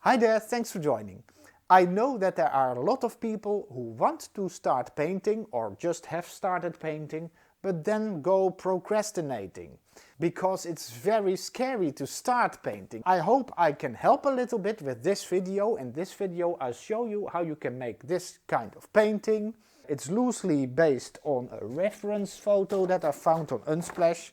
Hi there, thanks for joining. I know that there are a lot of people who want to start painting or just have started painting, but then go procrastinating because it's very scary to start painting. I hope I can help a little bit with this video. In this video I'll show you how you can make this kind of painting. It's loosely based on a reference photo that I found on Unsplash.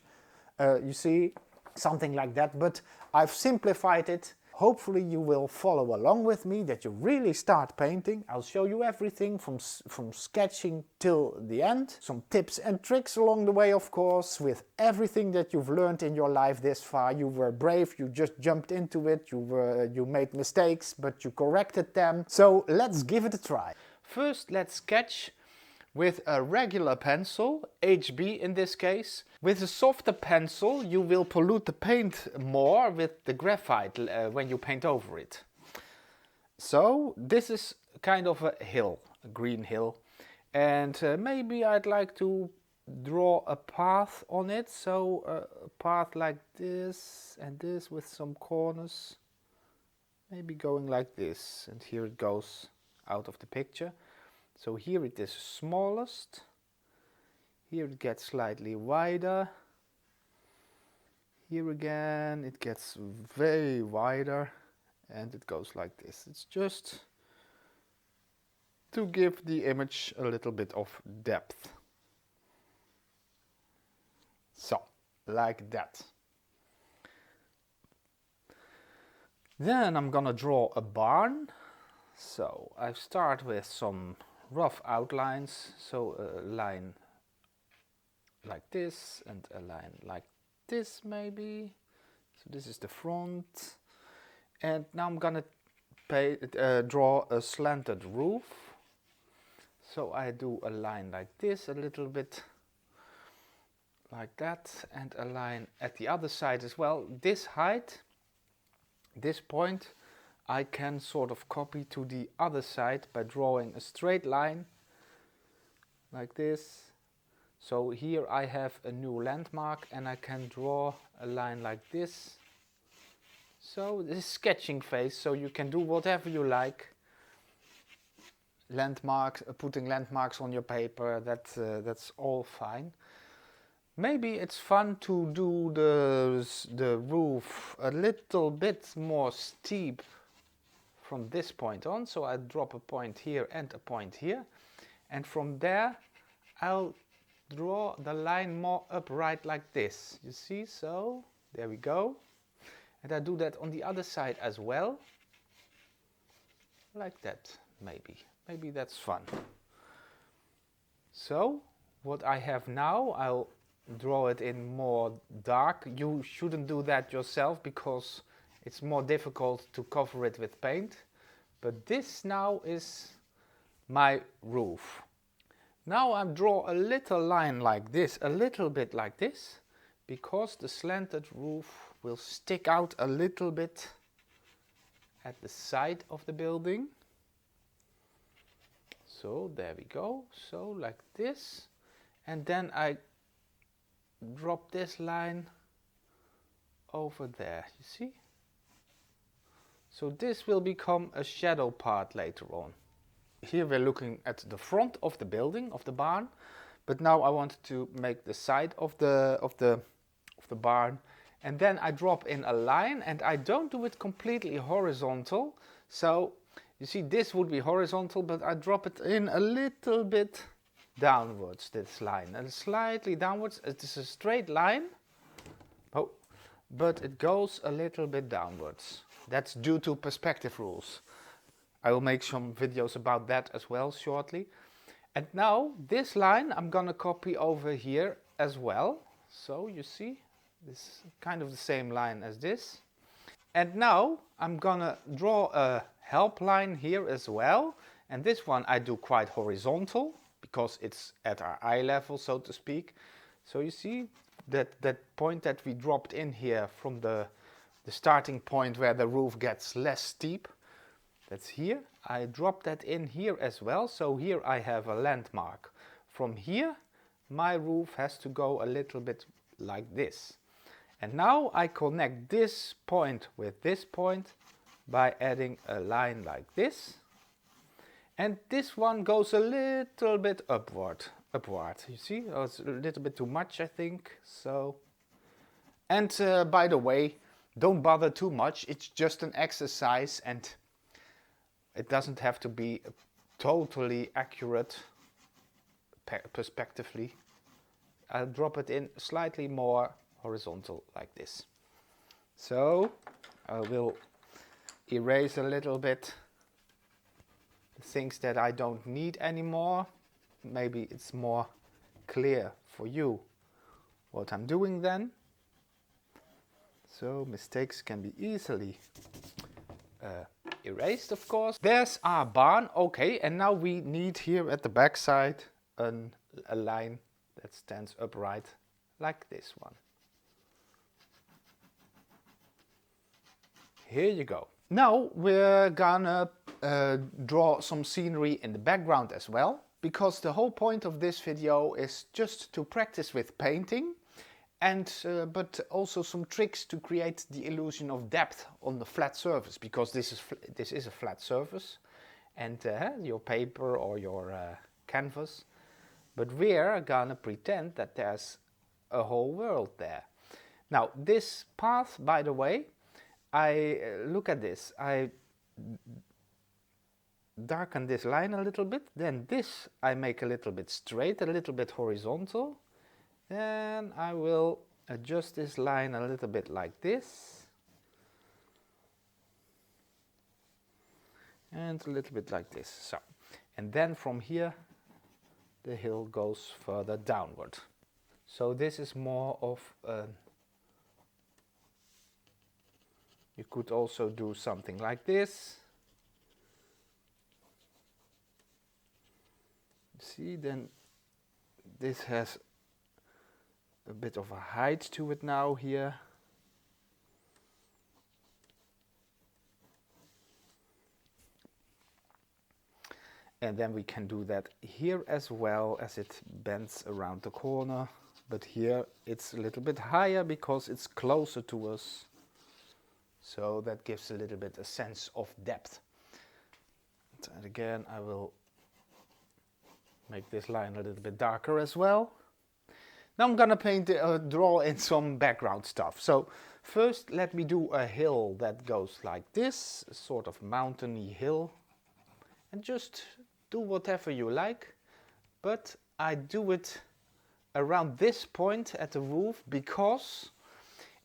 You see, something like that, but I've simplified it. Hopefully you will follow along with me, that you really start painting. I'll show you everything from sketching till the end. Some tips and tricks along the way, of course, with everything that you've learned in your life this far. You were brave, you just jumped into it, you made mistakes, but you corrected them. So let's give it a try. First, let's sketch with a regular pencil, HB in this case. With a softer pencil you will pollute the paint more with the graphite when you paint over it. So this is kind of a hill, a green hill, and maybe I'd like to draw a path on it. So a path like this and this with some corners, maybe going like this, and here it goes out of the picture. So here it is smallest, here it gets slightly wider, here again it gets very wider, and it goes like this. It's just to give the image a little bit of depth. So, like that. Then I'm gonna draw a barn. So I start with some rough outlines, so a line like this and a line like this maybe. So this is the front, and now I'm gonna draw a slanted roof. So I do a line like this, a little bit like that, and a line at the other side as well. This height, this point, I can sort of copy to the other side by drawing a straight line like this. So here I have a new landmark and I can draw a line like this. So this is sketching phase, so you can do whatever you like. Landmarks, putting landmarks on your paper, that's all fine. Maybe it's fun to do the roof a little bit more steep from this point on, so I drop a point here and a point here, and from there I'll draw the line more upright like this, you see. So there we go, and I do that on the other side as well, like that. Maybe that's fun. So what I have now, I'll draw it in more dark. You shouldn't do that yourself because it's more difficult to cover it with paint, but this now is my roof. Now I draw a little line like this, a little bit like this, because the slanted roof will stick out a little bit at the side of the building. So there we go, so like this, and then I drop this line over there, you see. So this will become a shadow part later on. Here we're looking at the front of the building, of the barn, but now I want to make the side of the barn, and then I drop in a line, and I don't do it completely horizontal. So you see, this would be horizontal, but I drop it in a little bit downwards, this line, and slightly downwards. It is a straight line, but it goes a little bit downwards. That's due to perspective rules. I will make some videos about that as well shortly. And now this line I'm gonna copy over here as well. So you see, this is kind of the same line as this. And now I'm gonna draw a help line here as well. And this one I do quite horizontal because it's at our eye level, so to speak. So you see that point that we dropped in here from the starting point where the roof gets less steep, that's here. I drop that in here as well, so here I have a landmark. From here my roof has to go a little bit like this. And now I connect this point with this point by adding a line like this. And this one goes a little bit upward. You see, oh, it's a little bit too much, I think. So, and by the way, don't bother too much. It's just an exercise, and it doesn't have to be totally accurate perspectively. I'll drop it in slightly more horizontal like this. So I will erase a little bit the things that I don't need anymore. Maybe it's more clear for you what I'm doing then. So mistakes can be easily erased, of course. There's our barn. Okay, and now we need here at the back side a line that stands upright like this one. Here you go. Now we're gonna draw some scenery in the background as well, because the whole point of this video is just to practice with painting, and but also some tricks to create the illusion of depth on the flat surface, because this is a flat surface, and your paper or your canvas. But we're gonna pretend that there's a whole world there. Now this path, by the way, I look at this. I darken this line a little bit. Then this I make a little bit straight, a little bit horizontal. Then I will adjust this line a little bit like this. And a little bit like this. So, and then from here the hill goes further downward. So this is more of a, you could also do something like this. See, then this has a bit of a height to it now here. And then we can do that here as well, as it bends around the corner. But here it's a little bit higher because it's closer to us. So that gives a little bit a sense of depth. And again, I will make this line a little bit darker as well. Now I'm gonna draw in some background stuff. So first let me do a hill that goes like this, a sort of mountainy hill. And just do whatever you like, but I do it around this point at the roof, because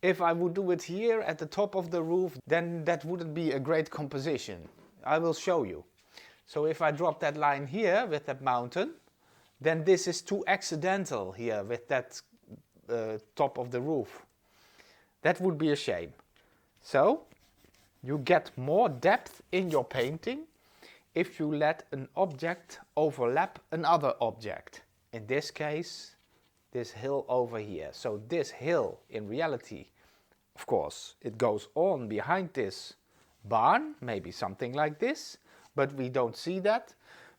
if I would do it here at the top of the roof, then that wouldn't be a great composition. I will show you. So if I drop that line here with that mountain, then this is too accidental here with that top of the roof. That would be a shame. So you get more depth in your painting if you let an object overlap another object. In this case, this hill over here. So this hill, in reality, of course, it goes on behind this barn, maybe something like this, but we don't see that.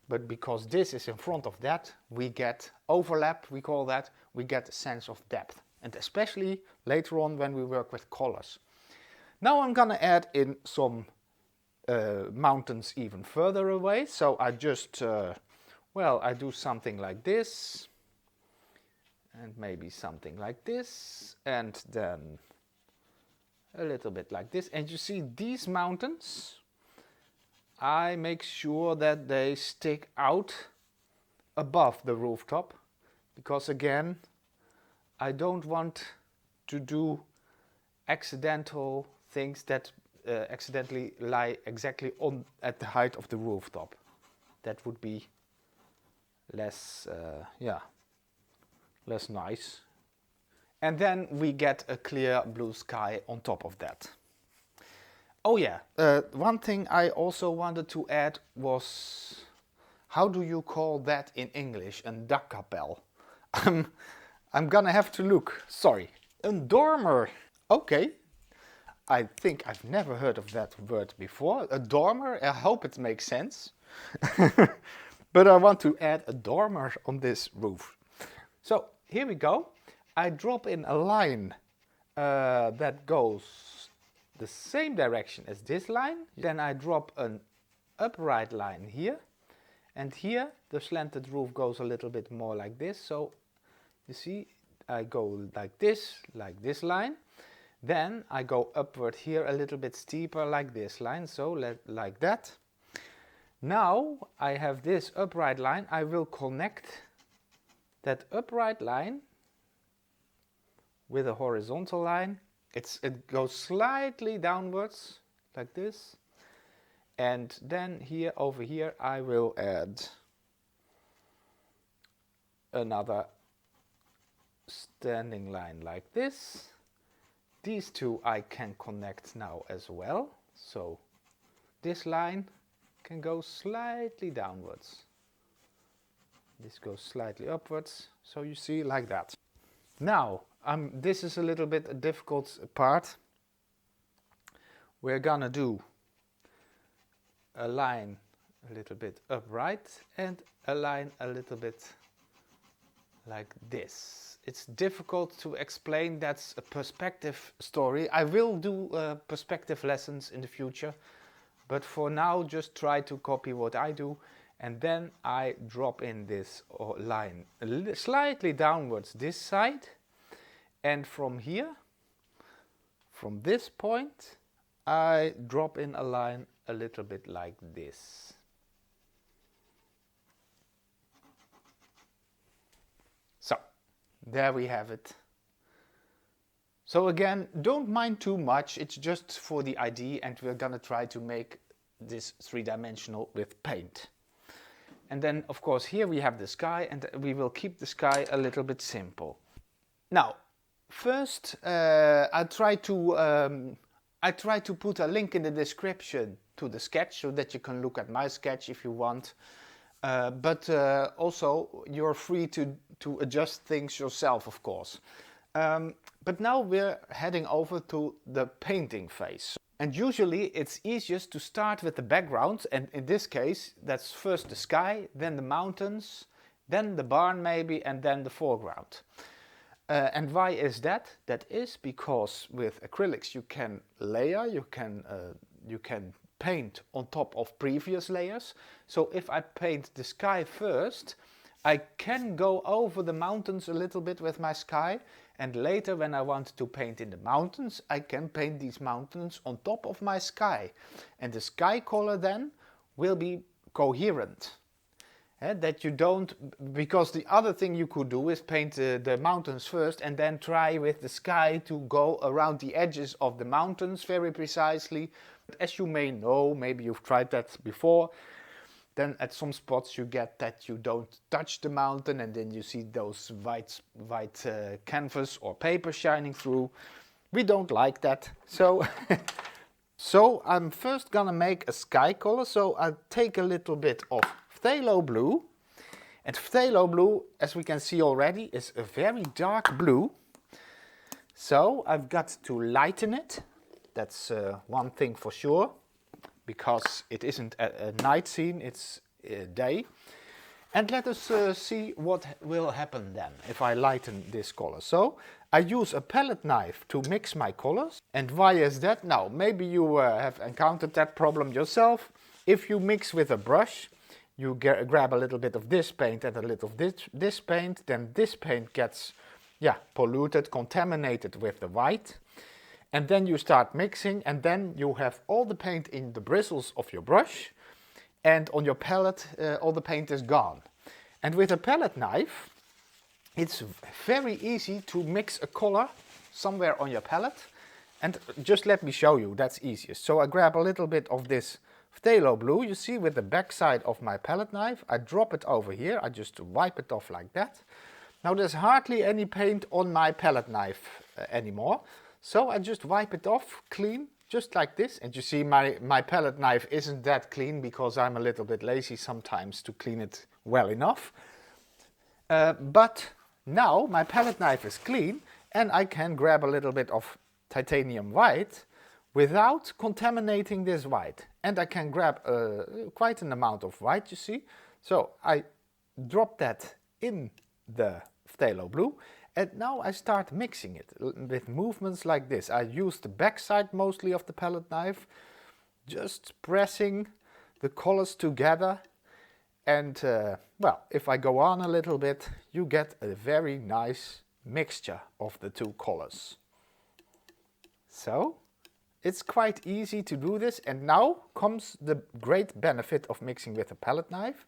But because this is in front of that, we get overlap, we call that, we get a sense of depth. And especially later on when we work with colors. Now I'm gonna add in some mountains even further away. So I just, I do something like this. And maybe something like this. And then a little bit like this. And you see these mountains, I make sure that they stick out above the rooftop, because again, I don't want to do accidental things that accidentally lie exactly on at the height of the rooftop. That would be less, less nice. And then we get a clear blue sky on top of that. Oh yeah, one thing I also wanted to add was, how do you call that in English? Een dakkapel. I'm gonna have to look, sorry. Een dormer. Okay, I think I've never heard of that word before. A dormer, I hope it makes sense. But I want to add a dormer on this roof. So here we go. I drop in a line that goes the same direction as this line. Then I drop an upright line here, and here the slanted roof goes a little bit more like this. So you see, I go like this line. Then I go upward here a little bit steeper like this line, so like that. Now I have this upright line. I will connect that upright line with a horizontal line. It goes slightly downwards like this. And then here, over here, I will add another standing line like this. These two I can connect now as well. So this line can go slightly downwards. This goes slightly upwards. So you see, like that. Now, this is a little bit a difficult part. We're gonna do a line a little bit upright and a line a little bit like this. It's difficult to explain. That's a perspective story. I will do perspective lessons in the future, but for now just try to copy what I do, and then I drop in this line slightly downwards this side, and from here, from this point, I drop in a line a little bit like this. So, there we have it. So again, don't mind too much, it's just for the idea, and we're gonna try to make this three-dimensional with paint. And then of course here we have the sky, and we will keep the sky a little bit simple. Now, first I try to put a link in the description to the sketch so that you can look at my sketch if you want. But also you're free to adjust things yourself, of course. But now we're heading over to the painting phase. And usually it's easiest to start with the background, and in this case that's first the sky, then the mountains, then the barn maybe, and then the foreground. And why is that? That is because with acrylics you can layer, you can paint on top of previous layers. So if I paint the sky first, I can go over the mountains a little bit with my sky, and later when I want to paint in the mountains, I can paint these mountains on top of my sky. And the sky color then will be coherent. That you don't, because the other thing you could do is paint the mountains first and then try with the sky to go around the edges of the mountains very precisely. But as you may know, maybe you've tried that before, then at some spots you get that you don't touch the mountain, and then you see those white canvas or paper shining through. We don't like that. So, so I'm first gonna make a sky color. So I'll take a little bit of phthalo blue, and phthalo blue, as we can see already, is a very dark blue. So I've got to lighten it. That's one thing for sure, because it isn't a night scene, it's a day. And let us see what will happen then if I lighten this color. So I use a palette knife to mix my colors. And why is that? Now, maybe you have encountered that problem yourself. If you mix with a brush, you grab a little bit of this paint and a little of this paint, then this paint gets polluted, contaminated with the white. And then you start mixing, and then you have all the paint in the bristles of your brush, and on your palette all the paint is gone. And with a palette knife, it's very easy to mix a color somewhere on your palette. And just let me show you, that's easiest. So I grab a little bit of this phthalo blue, you see, with the back side of my palette knife. I drop it over here, I just wipe it off like that. Now there's hardly any paint on my palette knife anymore. So I just wipe it off clean, just like this. And you see my palette knife isn't that clean because I'm a little bit lazy sometimes to clean it well enough. But now my palette knife is clean, and I can grab a little bit of titanium white without contaminating this white. And I can grab quite an amount of white, you see. So I drop that in the phthalo blue, And now I start mixing it with movements like this. I use the back side mostly of the palette knife, just pressing the colors together. And well, if I go on a little bit, you get a very nice mixture of the two colors. So it's quite easy to do this, and now comes the great benefit of mixing with a palette knife,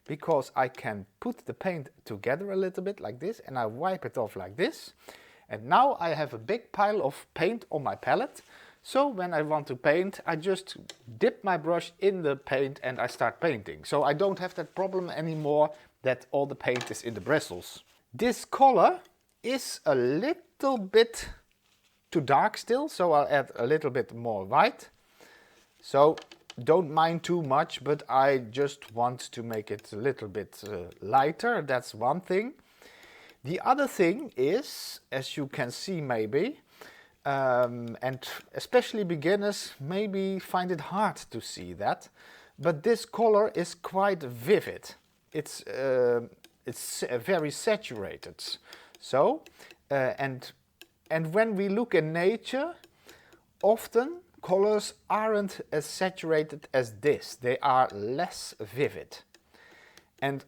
because I can put the paint together a little bit like this, and I wipe it off like this, and now I have a big pile of paint on my palette. So when I want to paint, I just dip my brush in the paint and I start painting. So I don't have that problem anymore that all the paint is in the bristles. This color is a little bit too dark still, so I'll add a little bit more white. So don't mind too much, but I just want to make it a little bit lighter. That's one thing. The other thing is, as you can see maybe, and especially beginners maybe find it hard to see that, but this color is quite vivid. It's very saturated. So and when we look in nature, often colors aren't as saturated as this. They are less vivid. And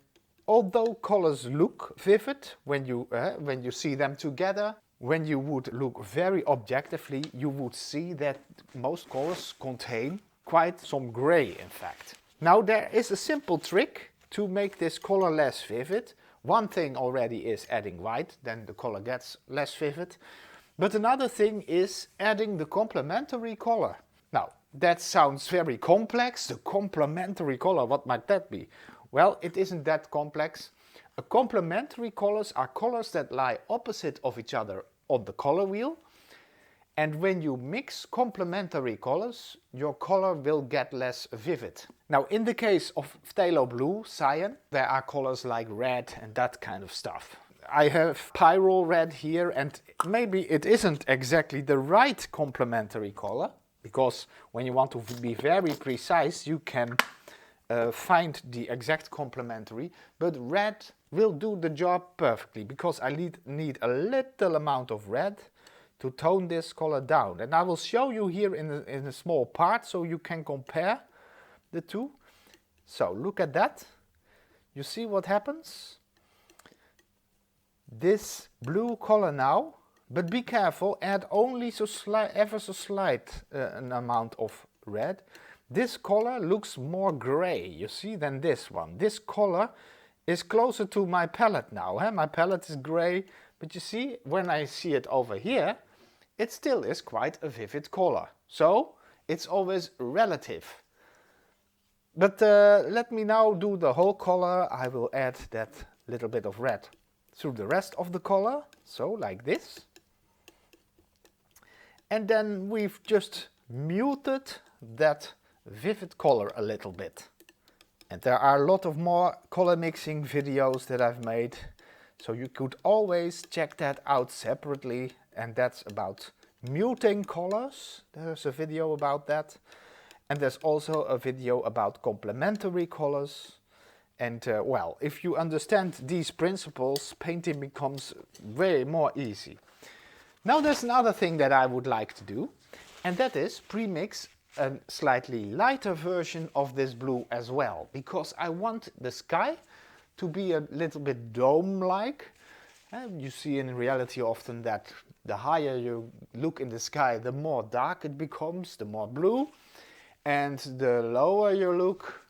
although colors look vivid when you see them together, when you would look very objectively, you would see that most colors contain quite some gray, in fact. Now there is a simple trick to make this color less vivid. One thing already is adding white, then the color gets less vivid. But another thing is adding the complementary color. Now, that sounds very complex. The complementary color, what might that be? Well, it isn't that complex. Complementary colors are colors that lie opposite of each other on the color wheel. And when you mix complementary colors, your color will get less vivid. Now, in the case of phthalo blue, cyan, there are colors like red and that kind of stuff. I have pyrrole red here, and maybe it isn't exactly the right complementary color, because when you want to be very precise, you can find the exact complementary, but red will do the job perfectly, because I need a little amount of red to tone this color down. And I will show you here in a small part so you can compare the two. So look at that. You see what happens? This blue color now, but be careful, add only ever so slight an amount of red. This color looks more gray, you see, than this one. This color is closer to my palette now. My palette is gray, but you see, when I see it over here, it still is quite a vivid color. So it's always relative. But let me now do the whole color. I will add that little bit of red through the rest of the color, so like this. And then we've just muted that vivid color a little bit. And there are a lot of more color mixing videos that I've made, so you could always check that out separately, and that's about muting colors. There's a video about that. And there's also a video about complementary colors. And well, if you understand these principles, painting becomes way more easy. Now there's another thing that I would like to do, and that is pre-mix a slightly lighter version of this blue as well, because I want the sky to be a little bit dome-like. You see in reality often that the higher you look in the sky, the more dark it becomes, the more blue, and the lower you look,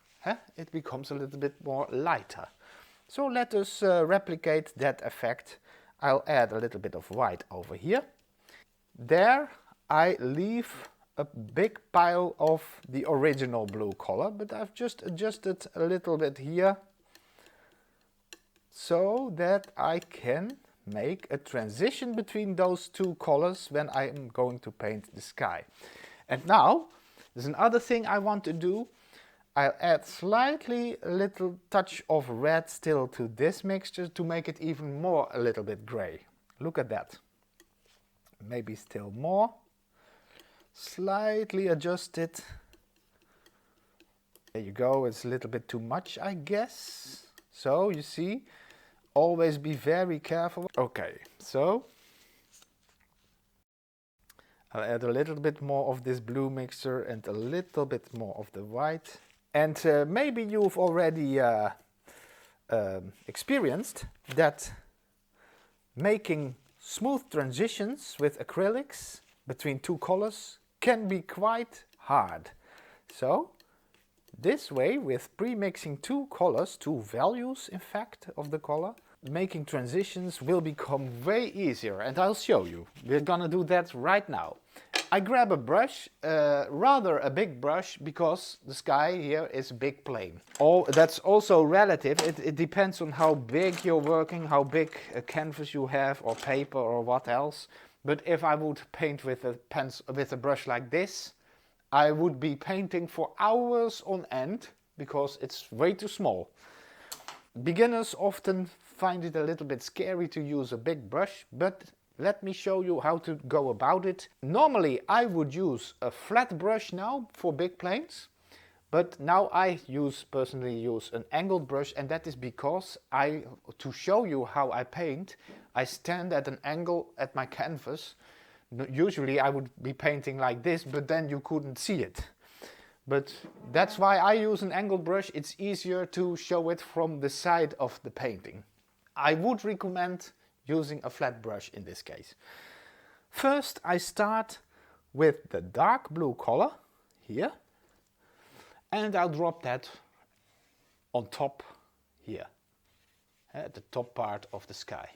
it becomes a little bit more lighter. So let us replicate that effect. I'll add a little bit of white over here. There I leave a big pile of the original blue color, but I've just adjusted a little bit here so that I can make a transition between those two colors when I am going to paint the sky. And now there's another thing I want to do. I'll add slightly a little touch of red still to this mixture to make it even more a little bit gray. Look at that. Maybe still more. Slightly adjust it. There you go, it's a little bit too much, I guess. So you see, Always be very careful. Okay, so I'll add a little bit more of this blue mixture and a little bit more of the white. And maybe you've already experienced that making smooth transitions with acrylics between two colors can be quite hard. So this way, with pre-mixing two colors, two values in fact of the color, making transitions will become way easier, and I'll show you. We're gonna do that right now. I grab a brush, rather a big brush, because the sky here is a big plane. That's also relative. It depends on how big you're working, how big a canvas you have, or paper, or what else. But if I would paint with a brush like this, I would be painting for hours on end, because it's way too small. Beginners often find it a little bit scary to use a big brush, but let me show you how to go about it. Normally I would use a flat brush now for big planes, but now I personally use an angled brush, and that is because to show you how I paint, I stand at an angle at my canvas. Usually I would be painting like this, but then you couldn't see it. But that's why I use an angled brush. It's easier to show it from the side of the painting. I would recommend using a flat brush in this case. First I start with the dark blue color here, and I'll drop that on top here, at the top part of the sky.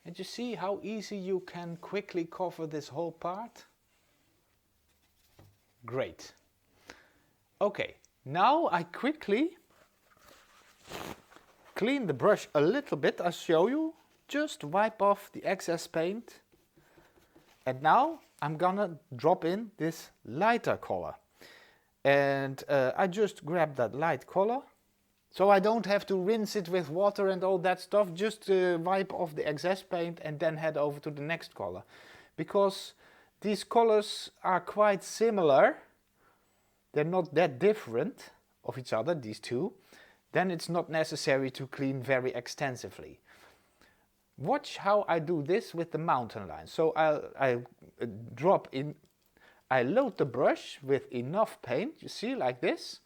And you see how easy you can quickly cover this whole part? Great. Okay, now I quickly clean the brush a little bit. I'll show you. Just wipe off the excess paint. And now I'm gonna drop in this lighter color. And I just grab that light color. So I don't have to rinse it with water and all that stuff. Just wipe off the excess paint and then head over to the next color. Because these colors are quite similar. They're not that different of each other, these two. Then it's not necessary to clean very extensively. Watch how I do this with the mountain line. So I load the brush with enough paint, you see, like this.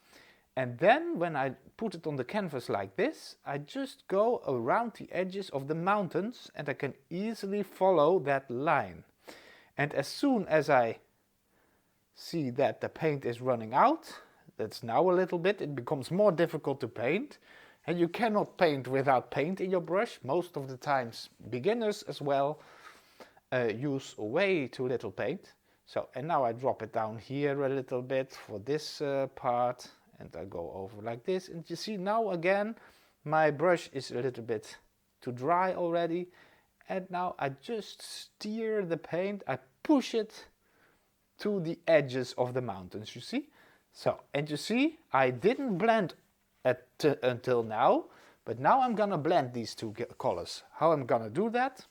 And then when I put it on the canvas like this, I just go around the edges of the mountains and I can easily follow that line. And as soon as I see that the paint is running out, that's now a little bit, it becomes more difficult to paint. And you cannot paint without paint in your brush. Most of the times, beginners as well use way too little paint. So, and now I drop it down here a little bit for this part. And I go over like this. And you see now again, my brush is a little bit too dry already. And now I just steer the paint, I push it to the edges of the mountains, you see? So, and you see, I didn't blend until now, but now I'm gonna blend these two colors. How I'm gonna do that?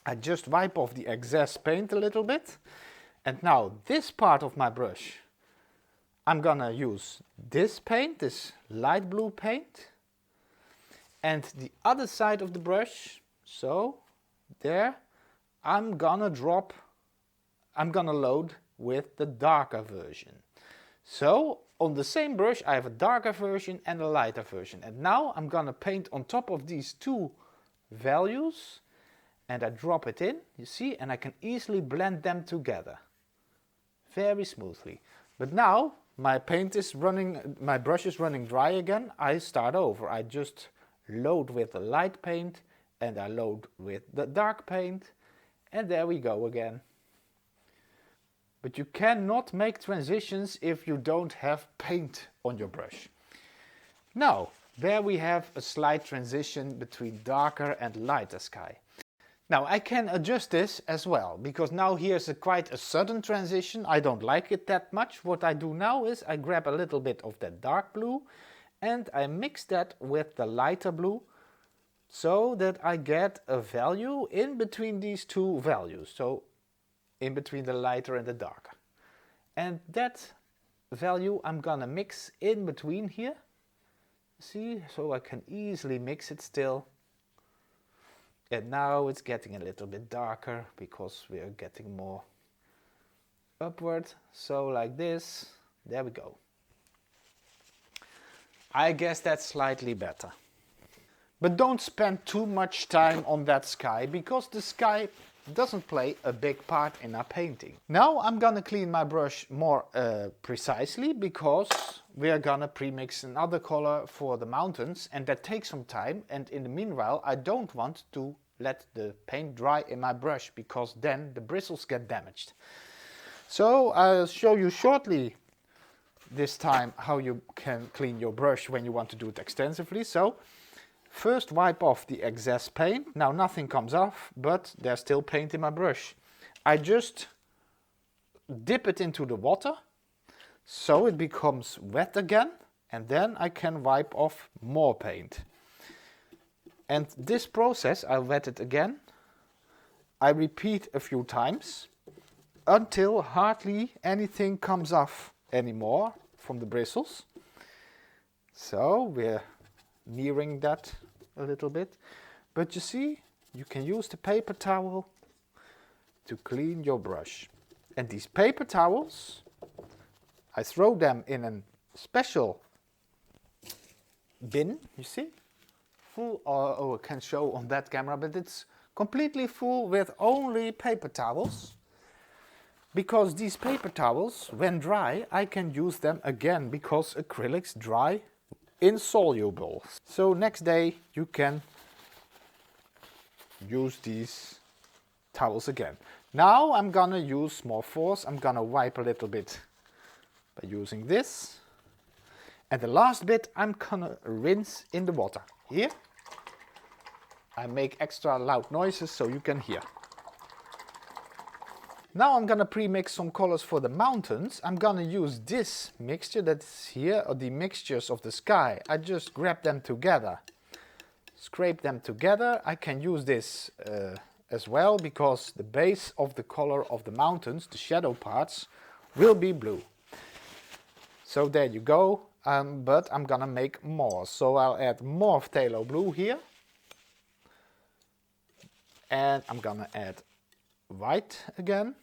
I just wipe off the excess paint a little bit. And now this part of my brush, I'm gonna use this paint, this light blue paint. And the other side of the brush, so there, I'm gonna load with the darker version. So on the same brush I have a darker version and a lighter version. And now I'm gonna paint on top of these two values, and I drop it in, you see, and I can easily blend them together very smoothly. But now my brush is running dry again. I start over. I just load with the light paint and I load with the dark paint, and there we go again. But you cannot make transitions if you don't have paint on your brush. Now, there we have a slight transition between darker and lighter sky. Now I can adjust this as well, because now here's quite a sudden transition. I don't like it that much. What I do now is I grab a little bit of that dark blue and I mix that with the lighter blue, so that I get a value in between these two values. So in between the lighter and the darker. And that value I'm gonna mix in between here. See, so I can easily mix it still. And now it's getting a little bit darker because we are getting more upward. So like this, there we go. I guess that's slightly better. But don't spend too much time on that sky, because the sky doesn't play a big part in our painting. Now I'm gonna clean my brush more precisely, because we are gonna pre-mix another color for the mountains, and that takes some time, and in the meanwhile I don't want to let the paint dry in my brush, because then the bristles get damaged. So I'll show you shortly this time how you can clean your brush when you want to do it extensively. So first wipe off the excess paint. Now nothing comes off, but there's still paint in my brush. I just dip it into the water so it becomes wet again, and then I can wipe off more paint. And this process, I wet it again. I repeat a few times until hardly anything comes off anymore from the bristles. So we're nearing that a little bit, but you see, you can use the paper towel to clean your brush. And these paper towels, I throw them in a special bin, you see, full, I can show on that camera, but it's completely full with only paper towels. Because these paper towels, when dry, I can use them again, because acrylics dry insoluble. So next day you can use these towels again. Now I'm gonna use more force. I'm gonna wipe a little bit by using this. And the last bit I'm gonna rinse in the water. Here I make extra loud noises so you can hear. Now I'm gonna pre-mix some colors for the mountains. I'm gonna use this mixture that's here, or the mixtures of the sky. I just grab them together, scrape them together. I can use this as well, because the base of the color of the mountains, the shadow parts, will be blue. So there you go, but I'm gonna make more. So I'll add more phthalo blue here. And I'm gonna add white again.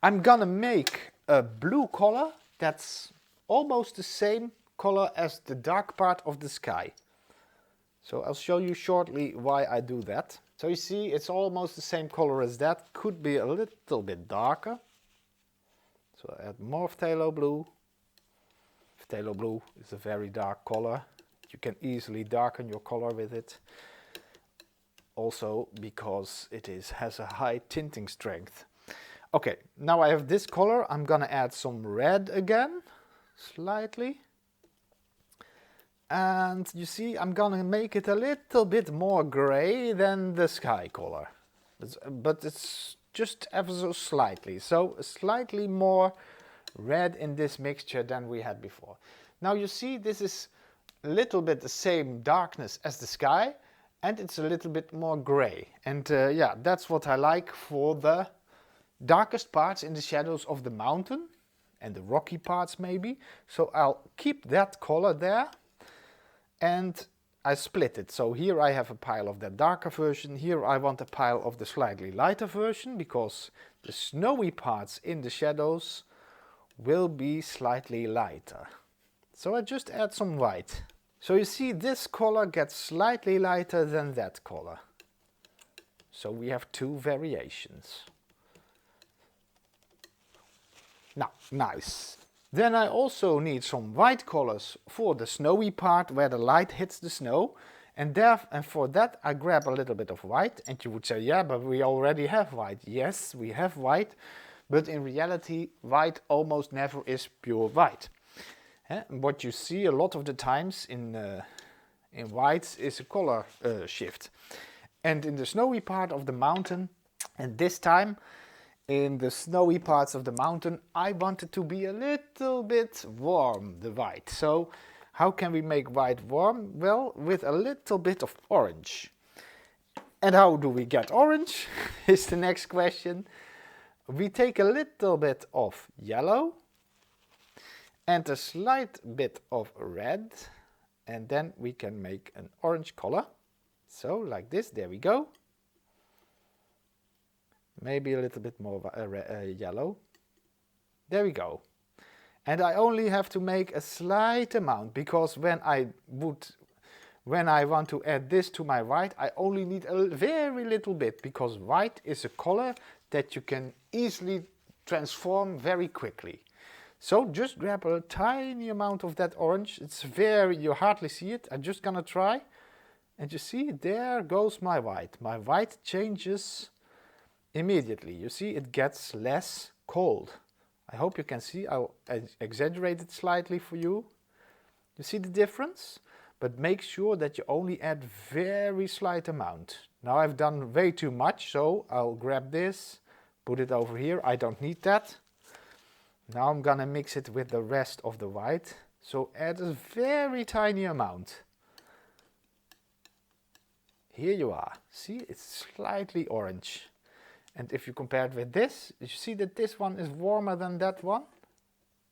I'm gonna make a blue color that's almost the same color as the dark part of the sky. So I'll show you shortly why I do that. So you see, it's almost the same color as that, could be a little bit darker. So I add more phthalo blue. Phthalo blue is a very dark color. You can easily darken your color with it. Also because it has a high tinting strength. Okay, now I have this color. I'm gonna add some red again, slightly. And you see, I'm gonna make it a little bit more gray than the sky color. But it's just ever so slightly. So slightly more red in this mixture than we had before. Now you see, this is a little bit the same darkness as the sky, and it's a little bit more gray. And yeah, that's what I like for the darkest parts in the shadows of the mountain and the rocky parts maybe. So I'll keep that color there, and I split it. So here I have a pile of that darker version. Here I want a pile of the slightly lighter version, because the snowy parts in the shadows will be slightly lighter. So I just add some white. So you see, this color gets slightly lighter than that color. So we have two variations. Now, nice. Then I also need some white colors for the snowy part where the light hits the snow. And for that I grab a little bit of white. And you would say, yeah, but we already have white. Yes, we have white. But in reality, white almost never is pure white. What you see a lot of the times in whites is a color shift. And in the snowy part of the mountain, and this time in the snowy parts of the mountain, I want it to be a little bit warm, the white. So how can we make white warm? Well, with a little bit of orange. And how do we get orange is the next question. We take a little bit of yellow, and a slight bit of red, and then we can make an orange color. So like this, there we go. Maybe a little bit more yellow. There we go. And I only have to make a slight amount, because when I want to add this to my white, I only need a very little bit, because white is a color that you can easily transform very quickly. So just grab a tiny amount of that orange. It's very, you hardly see it. I'm just gonna try. And you see, there goes my white. My white changes immediately. You see, it gets less cold. I hope you can see. I'll exaggerate it slightly for you. You see the difference? But make sure that you only add very slight amount. Now I've done way too much, so I'll grab this, put it over here. I don't need that. Now I'm gonna mix it with the rest of the white. So add a very tiny amount. Here you are. See, it's slightly orange. And if you compare it with this, you see that this one is warmer than that one.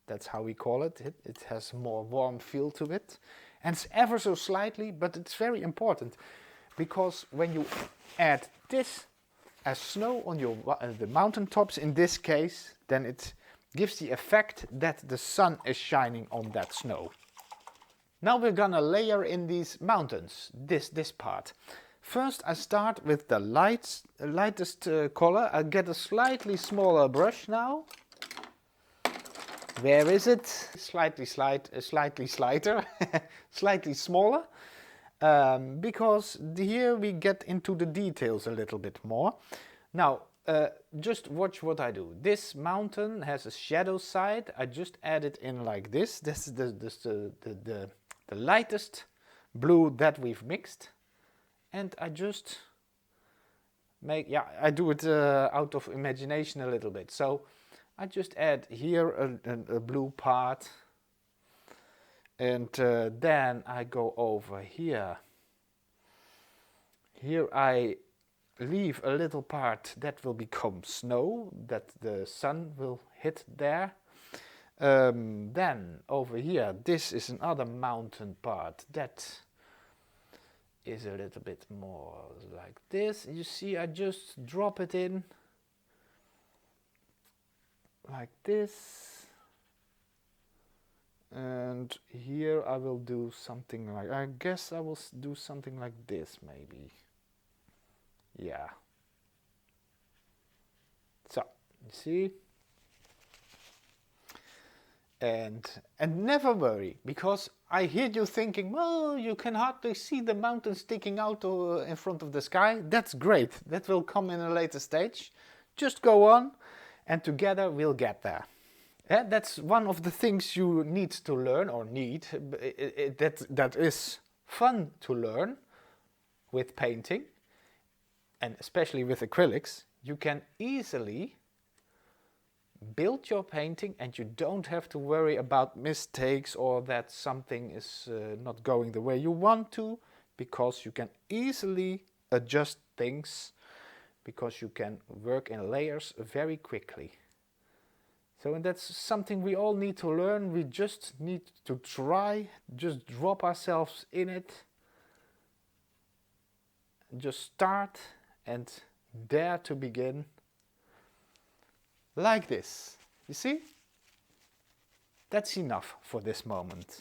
That's how we call it. It has a more warm feel to it. And it's ever so slightly, but it's very important. Because when you add this as snow on your the mountain tops in this case, then it gives the effect that the sun is shining on that snow. Now we're gonna layer in these mountains, this part. First I start with the lightest color. I get a slightly smaller brush now. Where is it? Slightly slighter, slightly smaller. Because here we get into the details a little bit more. Now, just watch what I do. This mountain has a shadow side. I just add it in like this. This is the lightest blue that we've mixed. And I just make, yeah, I do it out of imagination a little bit. So I just add here a blue part. And then I go over here. Here I leave a little part that will become snow, that the sun will hit there. Then over here, this is another mountain part that is a little bit more like this. You see, I just drop it in like this. And here I will do something like, I guess I will do something like this maybe. Yeah. So, you see? And never worry, because I hear you thinking, well, you can hardly see the mountain sticking out in front of the sky. That's great. That will come in a later stage. Just go on, and together we'll get there. Yeah, that's one of the things you need to learn, or that is fun to learn with painting, and especially with acrylics. You can easily build your painting and you don't have to worry about mistakes or that something is not going the way you want to, because you can easily adjust things, because you can work in layers very quickly. So, and that's something we all need to learn. We just need to try, just drop ourselves in it, just start and dare to begin. Like this. You see? That's enough for this moment.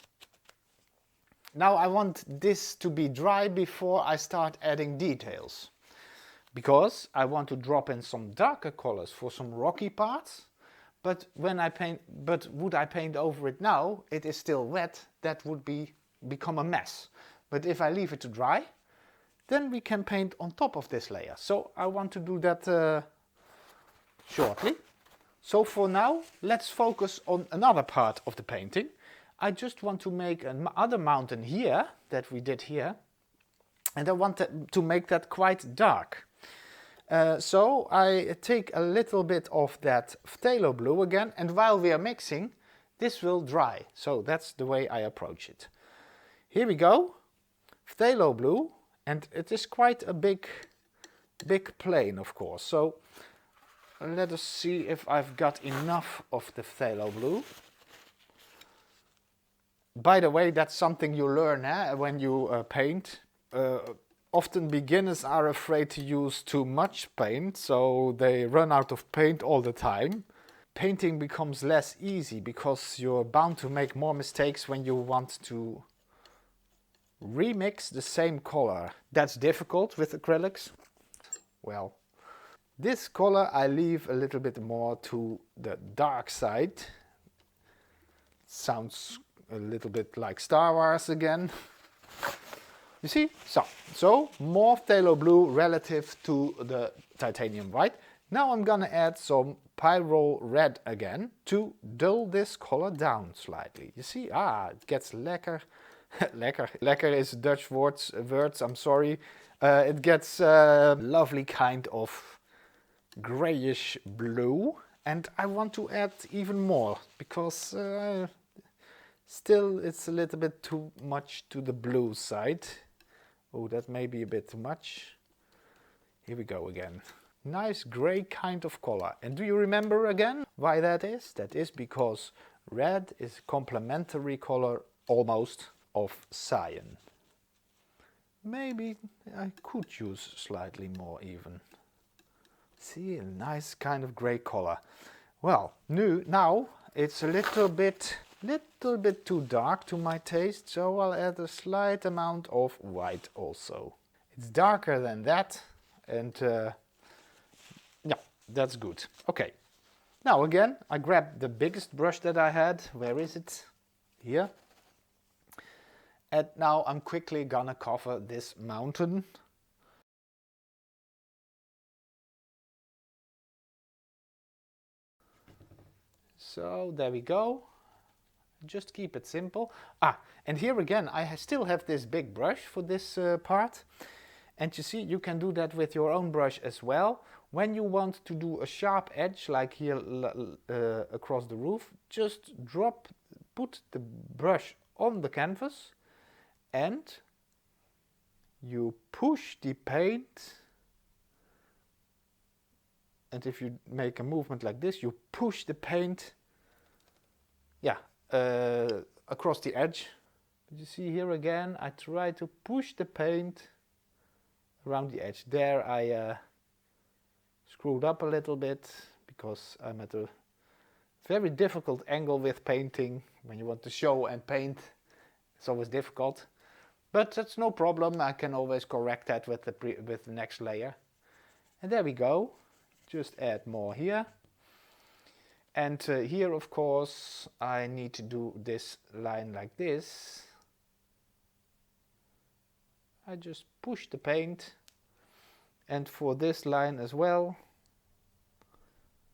Now I want this to be dry before I start adding details, because I want to drop in some darker colors for some rocky parts. But when I paint, would I paint over it now? It is still wet. That would become a mess. But if I leave it to dry, then we can paint on top of this layer. So I want to do that shortly. So for now, let's focus on another part of the painting. I just want to make another mountain here, that we did here. And I want to make that quite dark. So I take a little bit of that phthalo blue again. And while we are mixing, this will dry. So that's the way I approach it. Here we go. Phthalo blue. And it is quite a big plane, of course. So let us see if I've got enough of the phthalo blue. By the way, that's something you learn when you paint. Often beginners are afraid to use too much paint, so they run out of paint all the time. Painting becomes less easy because you're bound to make more mistakes when you want to remix the same color. That's difficult with acrylics. Well, this color I leave a little bit more to the dark side. Sounds a little bit like Star Wars again. You see? So more phthalo blue relative to the titanium white. Now I'm gonna add some pyrrole red again to dull this color down slightly. You see? It gets lekker. Lekker is Dutch words, I'm sorry. It gets a lovely kind of grayish blue, and I want to add even more because still it's a little bit too much to the blue side. Oh, that may be a bit too much. Here we go again. Nice gray kind of color. And do you remember again why that is? That is because red is a complementary color almost of cyan. Maybe I could use slightly more even. See, a nice kind of gray color. Well, now it's a little bit too dark to my taste, so I'll add a slight amount of white also. It's darker than that, and yeah, that's good. Okay, now again I grab the biggest brush that I had. Where is it? Here. And now I'm quickly gonna cover this mountain. So there we go. Just keep it simple. And here again I still have this big brush for this part. And you see, you can do that with your own brush as well. When you want to do a sharp edge, like here across the roof, just put the brush on the canvas and you push the paint. And if you make a movement like this, you push the paint across the edge. But you see here again, I try to push the paint around the edge. There I screwed up a little bit because I'm at a very difficult angle with painting. When you want to show and paint, it's always difficult. But that's no problem, I can always correct that with the next layer. And there we go. Just add more here. And here, of course, I need to do this line like this. I just push the paint. And for this line as well,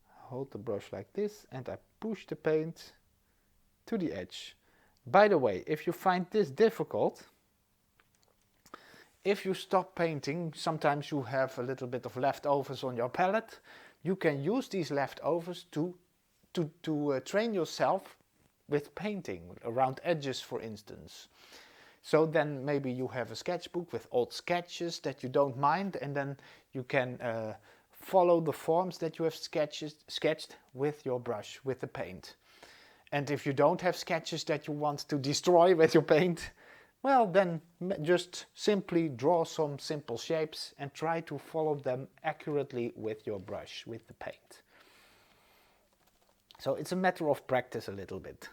I hold the brush like this and I push the paint to the edge. By the way, if you find this difficult, if you stop painting, sometimes you have a little bit of leftovers on your palette. You can use these leftovers to train yourself with painting around edges, for instance. So then maybe you have a sketchbook with old sketches that you don't mind, and then you can follow the forms that you have sketched with your brush, with the paint. And if you don't have sketches that you want to destroy with your paint, well, then just simply draw some simple shapes and try to follow them accurately with your brush, with the paint. So it's a matter of practice a little bit.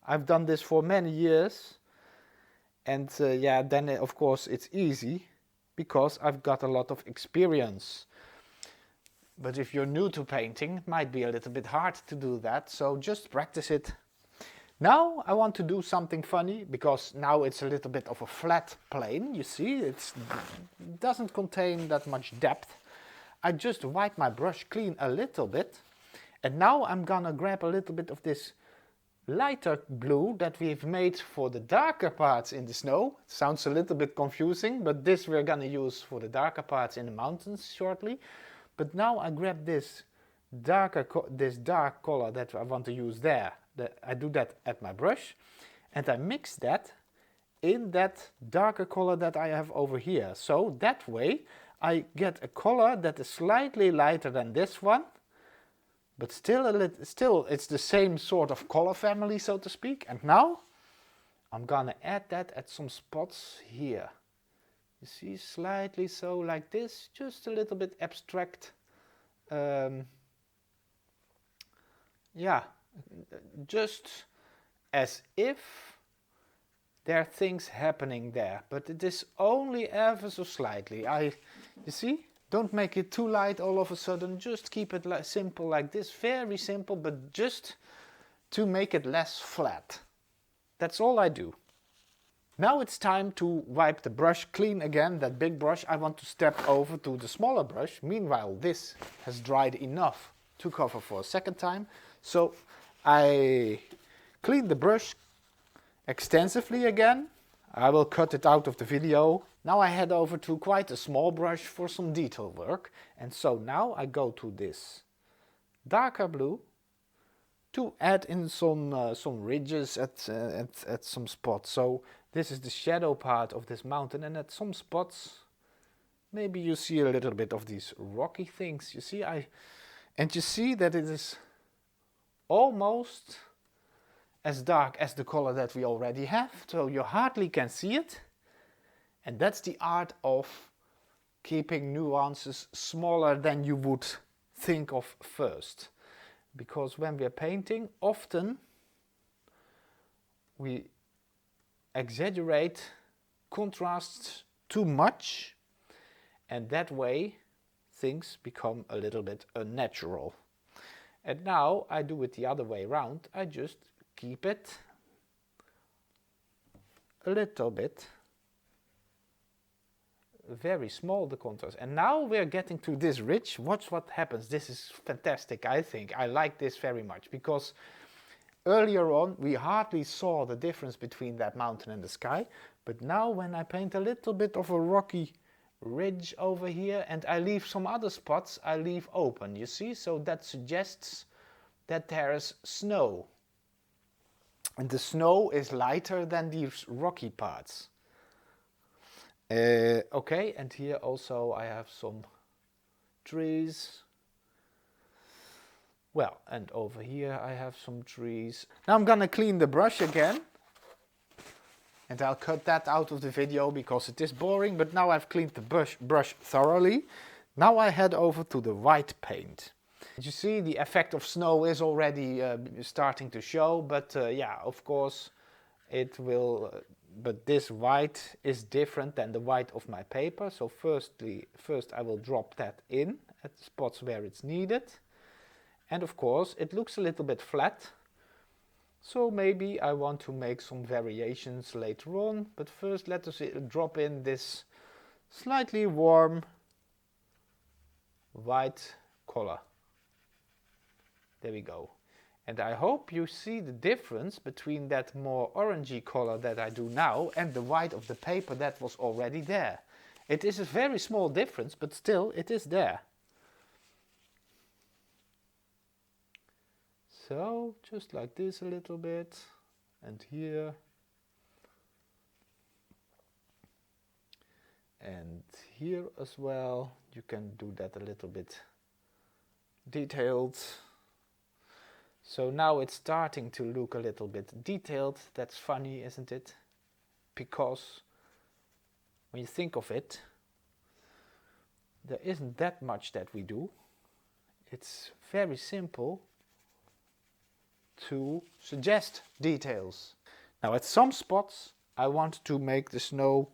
I've done this for many years, and then of course it's easy because I've got a lot of experience. But if you're new to painting, it might be a little bit hard to do that, so just practice it. Now I want to do something funny, because now it's a little bit of a flat plane, you see, it doesn't contain that much depth. I just wipe my brush clean a little bit, and now I'm gonna grab a little bit of this lighter blue that we've made for the darker parts in the snow. It sounds a little bit confusing, but this we're gonna use for the darker parts in the mountains shortly. But now I grab this dark color that I want to use there. I do that at my brush, and I mix that in that darker color that I have over here. So that way I get a color that is slightly lighter than this one, but still it's the same sort of color family, so to speak. And now I'm gonna add that at some spots here. You see, slightly so, like this, just a little bit abstract. Yeah, just as if there are things happening there, but it is only ever so slightly. You see, don't make it too light all of a sudden, just keep it simple like this, very simple, but just to make it less flat. That's all I do. Now it's time to wipe the brush clean again, that big brush. I want to step over to the smaller brush. Meanwhile, this has dried enough to cover for a second time. So I clean the brush extensively again. I will cut it out of the video. Now I head over to quite a small brush for some detail work. And so now I go to this darker blue to add in some ridges at some spots. So this is the shadow part of this mountain, and at some spots maybe you see a little bit of these rocky things. You see, and you see that it is almost as dark as the color that we already have, so you hardly can see it. And that's the art of keeping nuances smaller than you would think of first. Because when we're painting, often we exaggerate contrasts too much, and that way things become a little bit unnatural. And now I do it the other way around. I just keep it a little bit very small, the contrast. And now we're getting to this ridge. Watch what happens. This is fantastic, I think. I like this very much, because earlier on we hardly saw the difference between that mountain and the sky, but now when I paint a little bit of a rocky ridge over here and I leave some other spots, I leave open, you see, so that suggests that there is snow, and the snow is lighter than these rocky parts. Okay, and here also I have some trees. Well, and over here I have some trees. Now I'm gonna clean the brush again, and I'll cut that out of the video because it is boring, but now I've cleaned the brush thoroughly. Now I head over to the white paint. You see, the effect of snow is already starting to show, but yeah, of course it will, but this white is different than the white of my paper. So first I will drop that in at the spots where it's needed. And of course it looks a little bit flat, so maybe I want to make some variations later on, but first let us drop in this slightly warm white color. There we go. And I hope you see the difference between that more orangey color that I do now and the white of the paper that was already there. It is a very small difference, but still it is there. So just like this a little bit, and here, and here as well. You can do that a little bit detailed. So now it's starting to look a little bit detailed. That's funny, isn't it? Because when you think of it, there isn't that much that we do. It's very simple to suggest details. Now at some spots I want to make the snow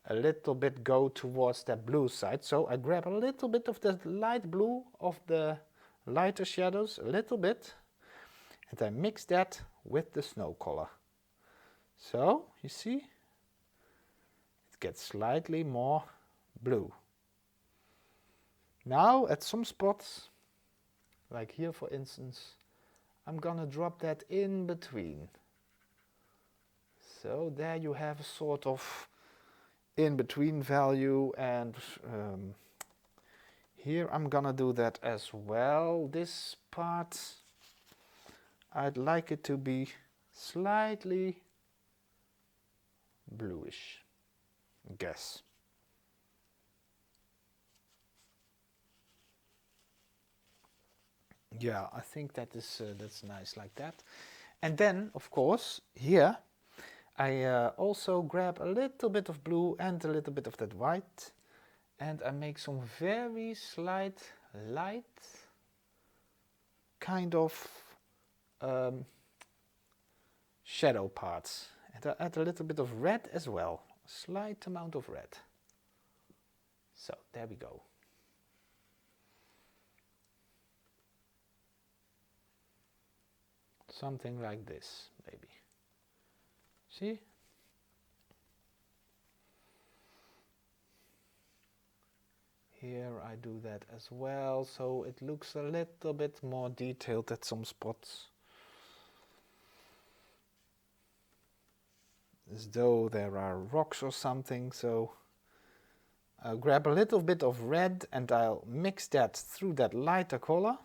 a little bit go towards that blue side, so I grab a little bit of the light blue of the lighter shadows, a little bit, and I mix that with the snow color. So you see, it gets slightly more blue. Now at some spots, like here for instance, I'm gonna drop that in between. So there you have a sort of in-between value, and here I'm gonna do that as well. This part I'd like it to be slightly bluish, I guess. Yeah, I think that is that's nice like that. And then, of course, here I also grab a little bit of blue and a little bit of that white, and I make some very slight light kind of shadow parts. And I add a little bit of red as well, a slight amount of red. So there we go. Something like this, maybe. See? Here I do that as well, so it looks a little bit more detailed at some spots. As though there are rocks or something, so I'll grab a little bit of red and I'll mix that through that lighter color.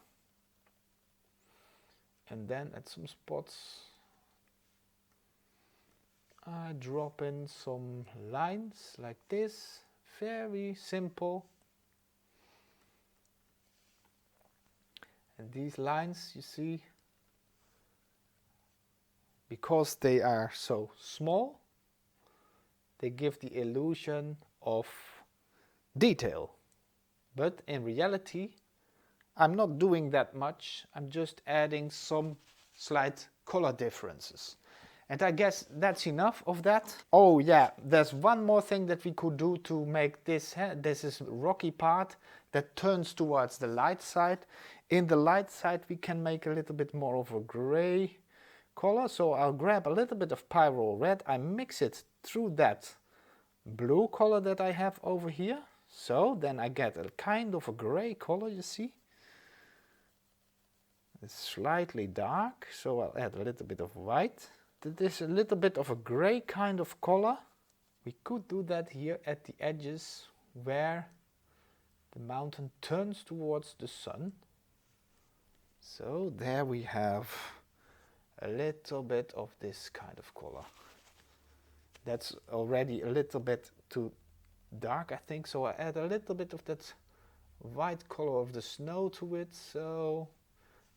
And then at some spots I drop in some lines like this, very simple. And these lines, you see, because they are so small, they give the illusion of detail. But in reality, I'm not doing that much. I'm just adding some slight color differences. And I guess that's enough of that. Oh yeah, there's one more thing that we could do to make this, this is rocky part that turns towards the light side. In the light side we can make a little bit more of a gray color. So I'll grab a little bit of pyrrole red, I mix it through that blue color that I have over here. So then I get a kind of a gray color, you see. It's slightly dark, so I'll add a little bit of white. This is a little bit of a gray kind of color. We could do that here at the edges where the mountain turns towards the sun. So there we have a little bit of this kind of color. That's already a little bit too dark, I think, so I add a little bit of that white color of the snow to it. So,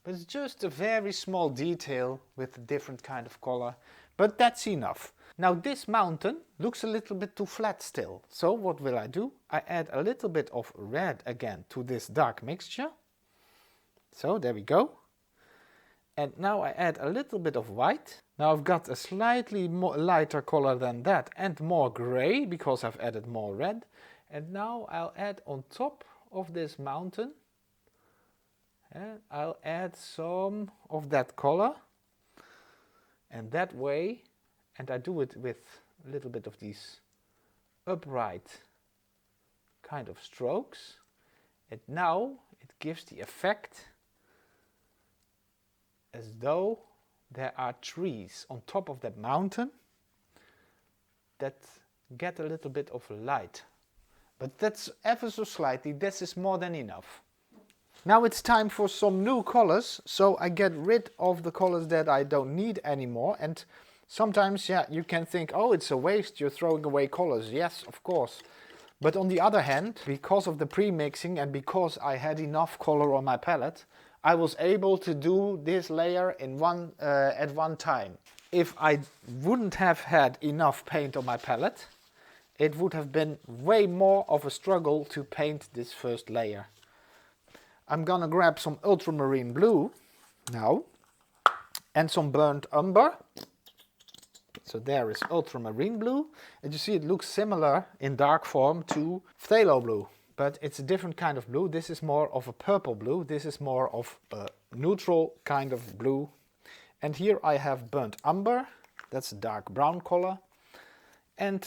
but it's just a very small detail with a different kind of color, but that's enough. Now this mountain looks a little bit too flat still, so what will I do? I add a little bit of red again to this dark mixture. So there we go. And now I add a little bit of white. Now I've got a slightly more lighter color than that and more gray because I've added more red. And now I'll add on top of this mountain, I'll add some of that color. And that way, and I do it with a little bit of these upright kind of strokes. And now it gives the effect as though there are trees on top of that mountain that get a little bit of light. But that's ever so slightly, this is more than enough. Now it's time for some new colors, so I get rid of the colors that I don't need anymore. And sometimes, yeah, you can think, oh, it's a waste, you're throwing away colors. Yes, of course. But on the other hand, because of the pre-mixing and because I had enough color on my palette, I was able to do this layer in at one time. If I wouldn't have had enough paint on my palette, it would have been way more of a struggle to paint this first layer. I'm gonna grab some ultramarine blue now and some burnt umber. So there is ultramarine blue, and you see it looks similar in dark form to phthalo blue. But it's a different kind of blue. This is more of a purple blue. This is more of a neutral kind of blue. And here I have burnt umber. That's a dark brown color. And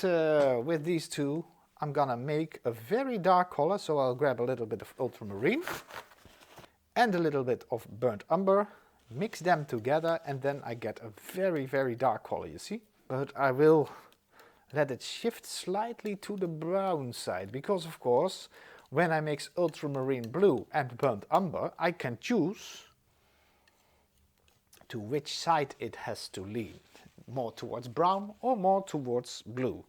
with these two, I'm gonna make a very dark color. So I'll grab a little bit of ultramarine and a little bit of burnt umber. Mix them together and then I get a very, very dark color, you see. But I will let it shift slightly to the brown side, because of course when I mix ultramarine blue and burnt umber I can choose to which side it has to lean, more towards brown or more towards blue.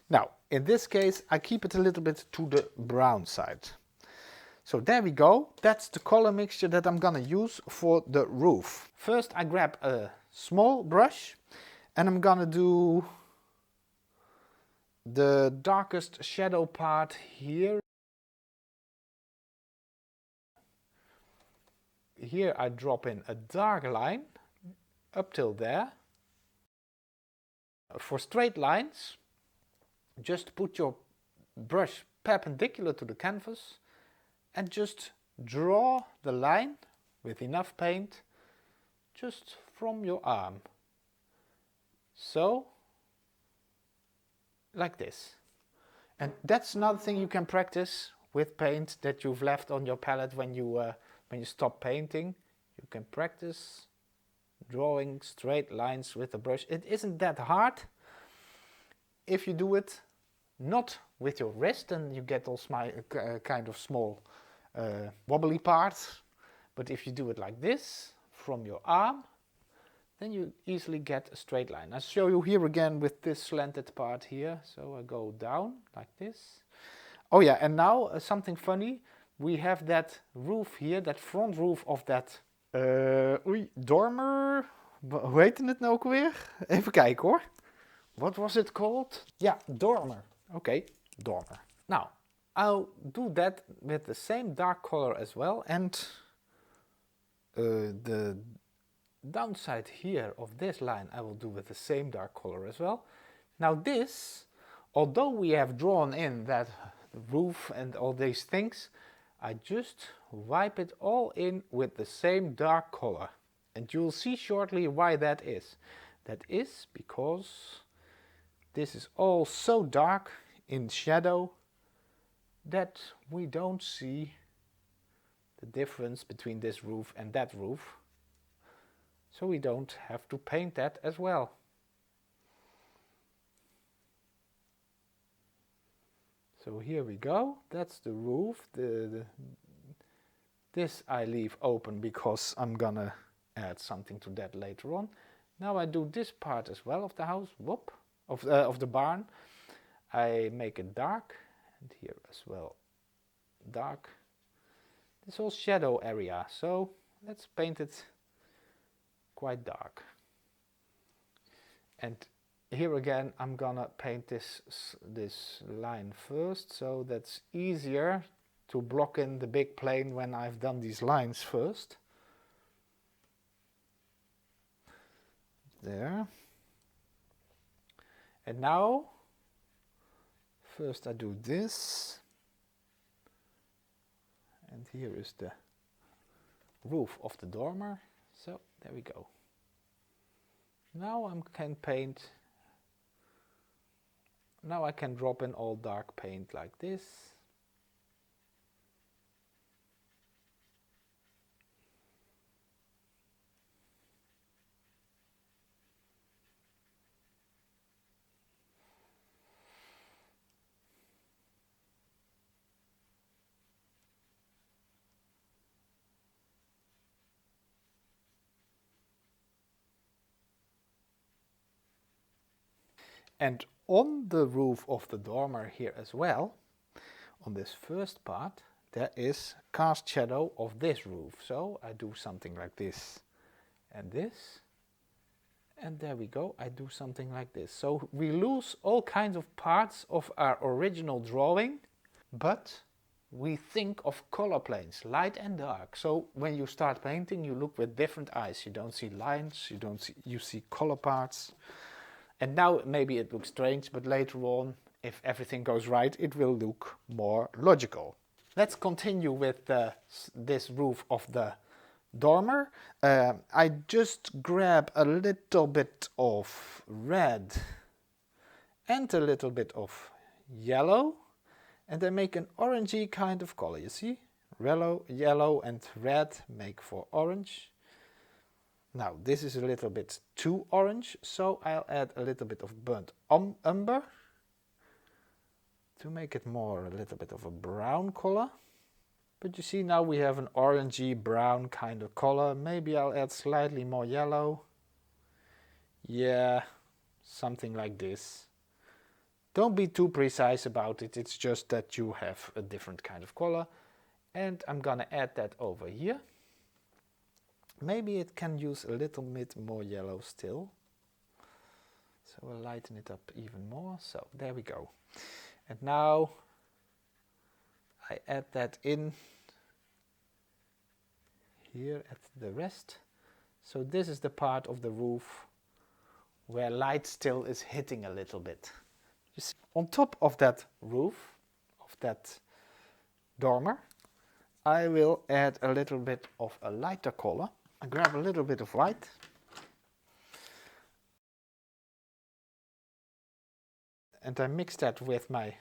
Now, in this case, I keep it a little bit to the brown side. So there we go. That's the color mixture that I'm gonna use for the roof. First, I grab a small brush and I'm gonna do the darkest shadow part here. Here I drop in a dark line up till there. For straight lines, just put your brush perpendicular to the canvas and just draw the line with enough paint just from your arm. So, like this. And that's another thing you can practice with paint that you've left on your palette when you stop painting. You can practice drawing straight lines with the brush. It isn't that hard if you do it not with your wrist, and you get those kind of small wobbly parts. But if you do it like this from your arm, then you easily get a straight line. I'll show you here again with this slanted part here. So I go down like this. Oh yeah, and now something funny. We have that roof here, that front roof of that dormer. Hoe heette het nou ook weer? Even kijken hoor. What was it called? Yeah, dormer. Okay, dormer. Now, I'll do that with the same dark color as well. And the downside here of this line I will do with the same dark color as well. Now this, although we have drawn in that roof and all these things, I just wipe it all in with the same dark color. And you'll see shortly why that is. That is because this is all so dark in shadow that we don't see the difference between this roof and that roof. So we don't have to paint that as well. So here we go, that's the roof. This I leave open because I'm gonna add something to that later on. Now I do this part as well of the house, of the barn. I make it dark, and here as well, dark. This whole shadow area, so let's paint it quite dark. And here again I'm gonna paint this line first, so that's easier to block in the big plane when I've done these lines first. There. And now first I do this, and here is the roof of the dormer. So there we go. Now I can paint. Now I can drop in all dark paint like this. And on the roof of the dormer here as well, on this first part, there is cast shadow of this roof. So I do something like this and this. And there we go, I do something like this. So we lose all kinds of parts of our original drawing, but we think of color planes, light and dark. So when you start painting, you look with different eyes. You don't see lines, you see color parts. And now maybe it looks strange, but later on, if everything goes right, it will look more logical. Let's continue with this roof of the dormer. I just grab a little bit of red and a little bit of yellow, and I make an orangey kind of color. You see? Yellow and red make for orange. Now this is a little bit too orange, so I'll add a little bit of burnt umber to make it more a little bit of a brown color. But you see now we have an orangey brown kind of color. Maybe I'll add slightly more yellow. Yeah, something like this. Don't be too precise about it, it's just that you have a different kind of color. And I'm gonna add that over here. Maybe it can use a little bit more yellow still. So we'll lighten it up even more. So there we go. And now I add that in here at the rest. So this is the part of the roof where light still is hitting a little bit. You see, on top of that roof, of that dormer, I will add a little bit of a lighter color. I grab a little bit of white. And I mix that with my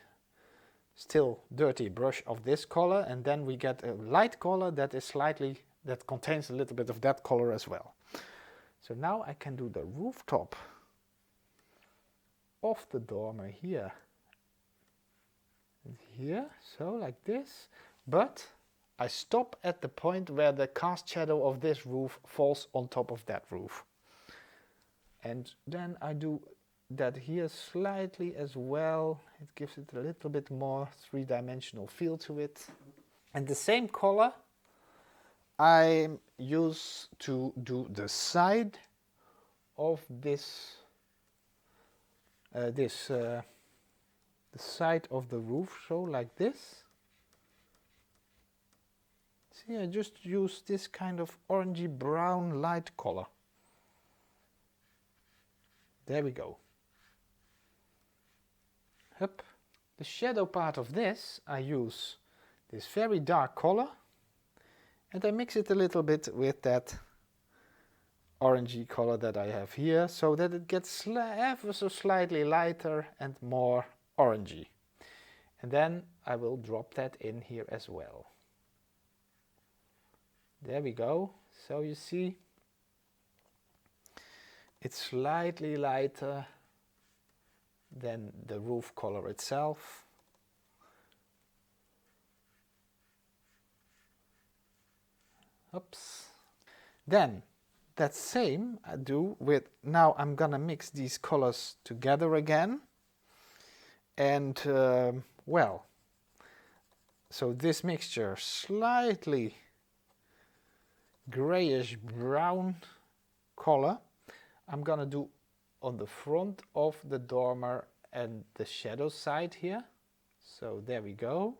still dirty brush of this color, and then we get a light color that is slightly, that contains a little bit of that color as well. So now I can do the rooftop of the dormer here and here, so like this, but I stop at the point where the cast shadow of this roof falls on top of that roof. And then I do that here slightly as well. It gives it a little bit more three-dimensional feel to it. And the same color I use to do the side of this, the side of the roof, so like this. See, I just use this kind of orangey brown light color. There we go. Hup. The shadow part of this, I use this very dark color and I mix it a little bit with that orangey color that I have here, so that it gets ever so slightly lighter and more orangey. And then I will drop that in here as well. There we go. So you see, it's slightly lighter than the roof color itself. Oops. Then that same I do with, now I'm gonna mix these colors together again. And well, so this mixture slightly grayish brown color I'm gonna do on the front of the dormer and the shadow side here. So there we go.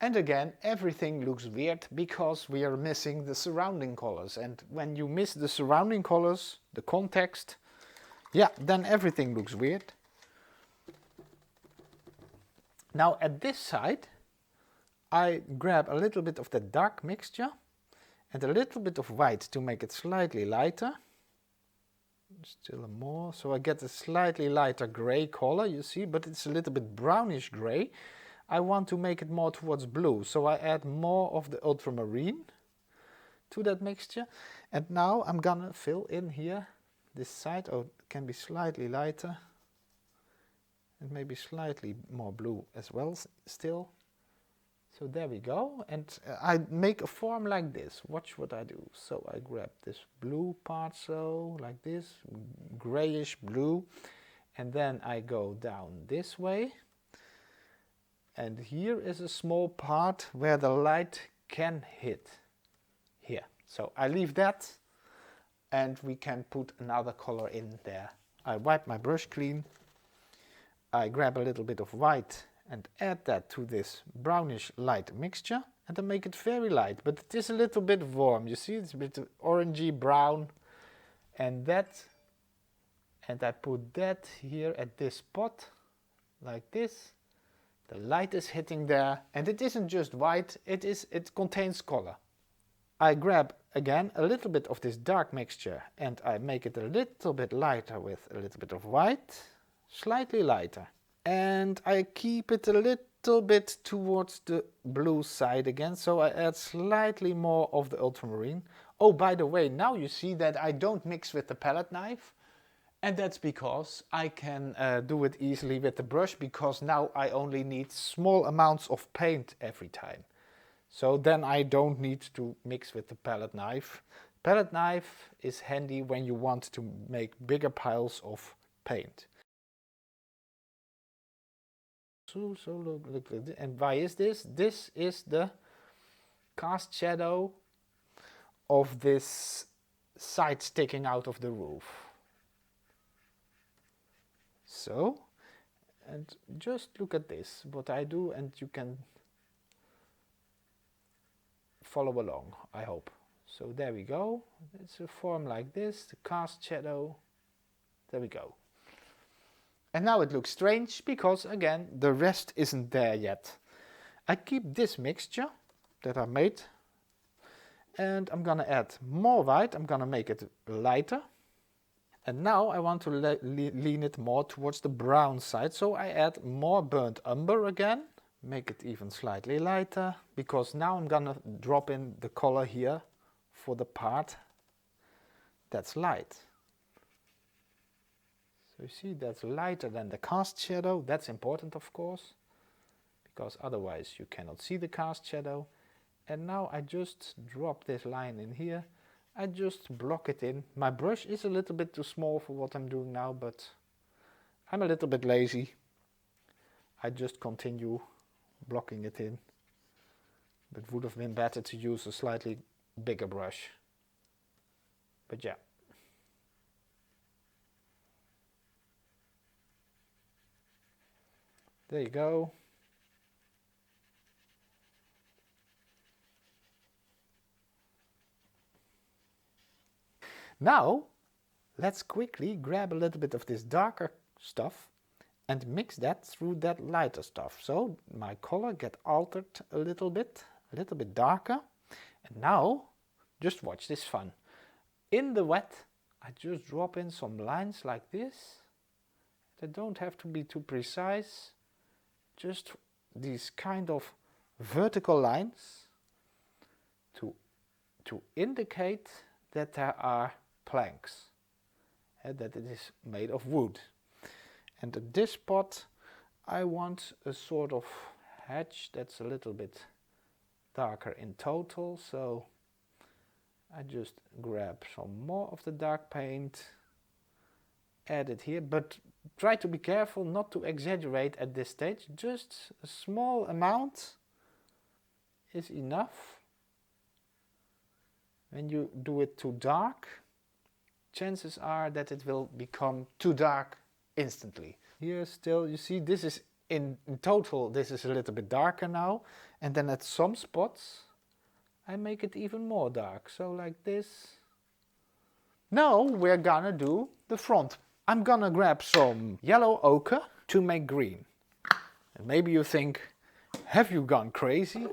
And again, everything looks weird because we are missing the surrounding colors. And when you miss the surrounding colors, the context, yeah, then everything looks weird. Now at this side, I grab a little bit of the dark mixture and a little bit of white to make it slightly lighter. Still more, so I get a slightly lighter gray color, you see, but it's a little bit brownish gray. I want to make it more towards blue, so I add more of the ultramarine to that mixture. And now I'm gonna fill in here this side. Oh, it can be slightly lighter and maybe slightly more blue as well still. So there we go, and I make a form like this. Watch what I do. So I grab this blue part, so like this, grayish blue, and then I go down this way. And here is a small part where the light can hit here. So I leave that and we can put another color in there. I wipe my brush clean. I grab a little bit of white and add that to this brownish light mixture. And I make it very light, but it is a little bit warm. You see, it's a bit orangey brown. And that, and I put that here at this spot, like this. The light is hitting there, and it isn't just white, it contains color. I grab again a little bit of this dark mixture and I make it a little bit lighter with a little bit of white, slightly lighter. And I keep it a little bit towards the blue side again, so I add slightly more of the ultramarine. Oh, by the way, now you see that I don't mix with the palette knife. And that's because I can do it easily with the brush, because now I only need small amounts of paint every time. So then I don't need to mix with the palette knife. Palette knife is handy when you want to make bigger piles of paint. So look, and why is this? This is the cast shadow of this side sticking out of the roof. So, and just look at this, what I do, and you can follow along, I hope. So there we go. It's a form like this, the cast shadow. There we go. And now it looks strange because, again, the rest isn't there yet. I keep this mixture that I made, and I'm gonna add more white. I'm gonna make it lighter. And now I want to lean it more towards the brown side, so I add more burnt umber again. Make it even slightly lighter, because now I'm gonna drop in the color here for the part that's light. So you see, that's lighter than the cast shadow. That's important, of course, because otherwise you cannot see the cast shadow. And now I just drop this line in here. I just block it in. My brush is a little bit too small for what I'm doing now, but I'm a little bit lazy. I just continue blocking it in. But it would have been better to use a slightly bigger brush. But yeah. There you go. Now, let's quickly grab a little bit of this darker stuff and mix that through that lighter stuff. So my color get altered a little bit darker. And now, just watch this fun. In the wet, I just drop in some lines like this. They don't have to be too precise. Just these kind of vertical lines to indicate that there are planks, and that it is made of wood. And at this spot I want a sort of hedge that's a little bit darker in total, so I just grab some more of the dark paint, add it here, but try to be careful not to exaggerate at this stage. Just a small amount is enough. When you do it too dark, chances are that it will become too dark instantly. Here still, you see, this is in total, this is a little bit darker now. And then at some spots, I make it even more dark. So like this. Now we're gonna do the front. I'm gonna grab some yellow ochre to make green. And maybe you think, have you gone crazy?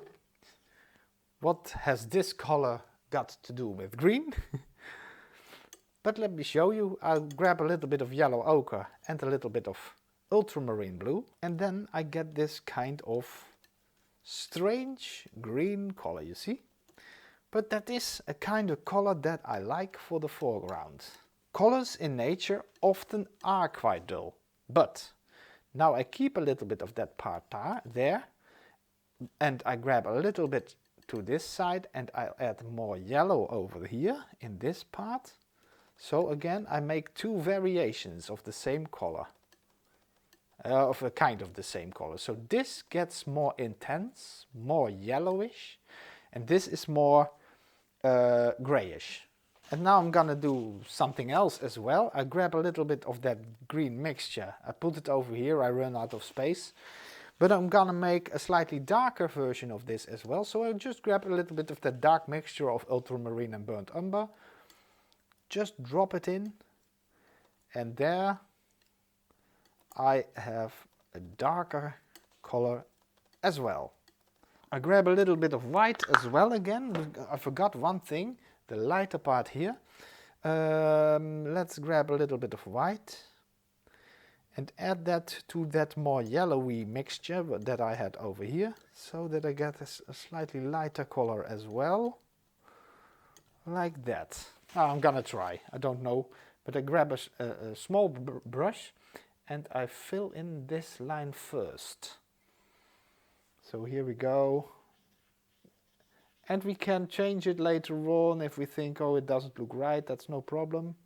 What has this color got to do with green? But let me show you. I'll grab a little bit of yellow ochre and a little bit of ultramarine blue, and then I get this kind of strange green color, you see? But that is a kind of color that I like for the foreground. Colors in nature often are quite dull, but now I keep a little bit of that part there, and I grab a little bit to this side, and I'll add more yellow over here in this part. So again, I make two variations of the same color, of a kind of the same color. So this gets more intense, more yellowish, and this is more grayish. And now I'm gonna do something else as well. I grab a little bit of that green mixture. I put it over here, I run out of space. But I'm gonna make a slightly darker version of this as well. So I just grab a little bit of that dark mixture of ultramarine and burnt umber. Just drop it in. And there I have a darker color as well. I grab a little bit of white as well again. I forgot one thing. The lighter part here. Let's grab a little bit of white and add that to that more yellowy mixture that I had over here, so that I get a slightly lighter color as well, like that. Now I'm gonna try. I don't know, But I grab a small brush and I fill in this line first. So here we go. And we can change it later on if we think, oh, it doesn't look right, that's no problem.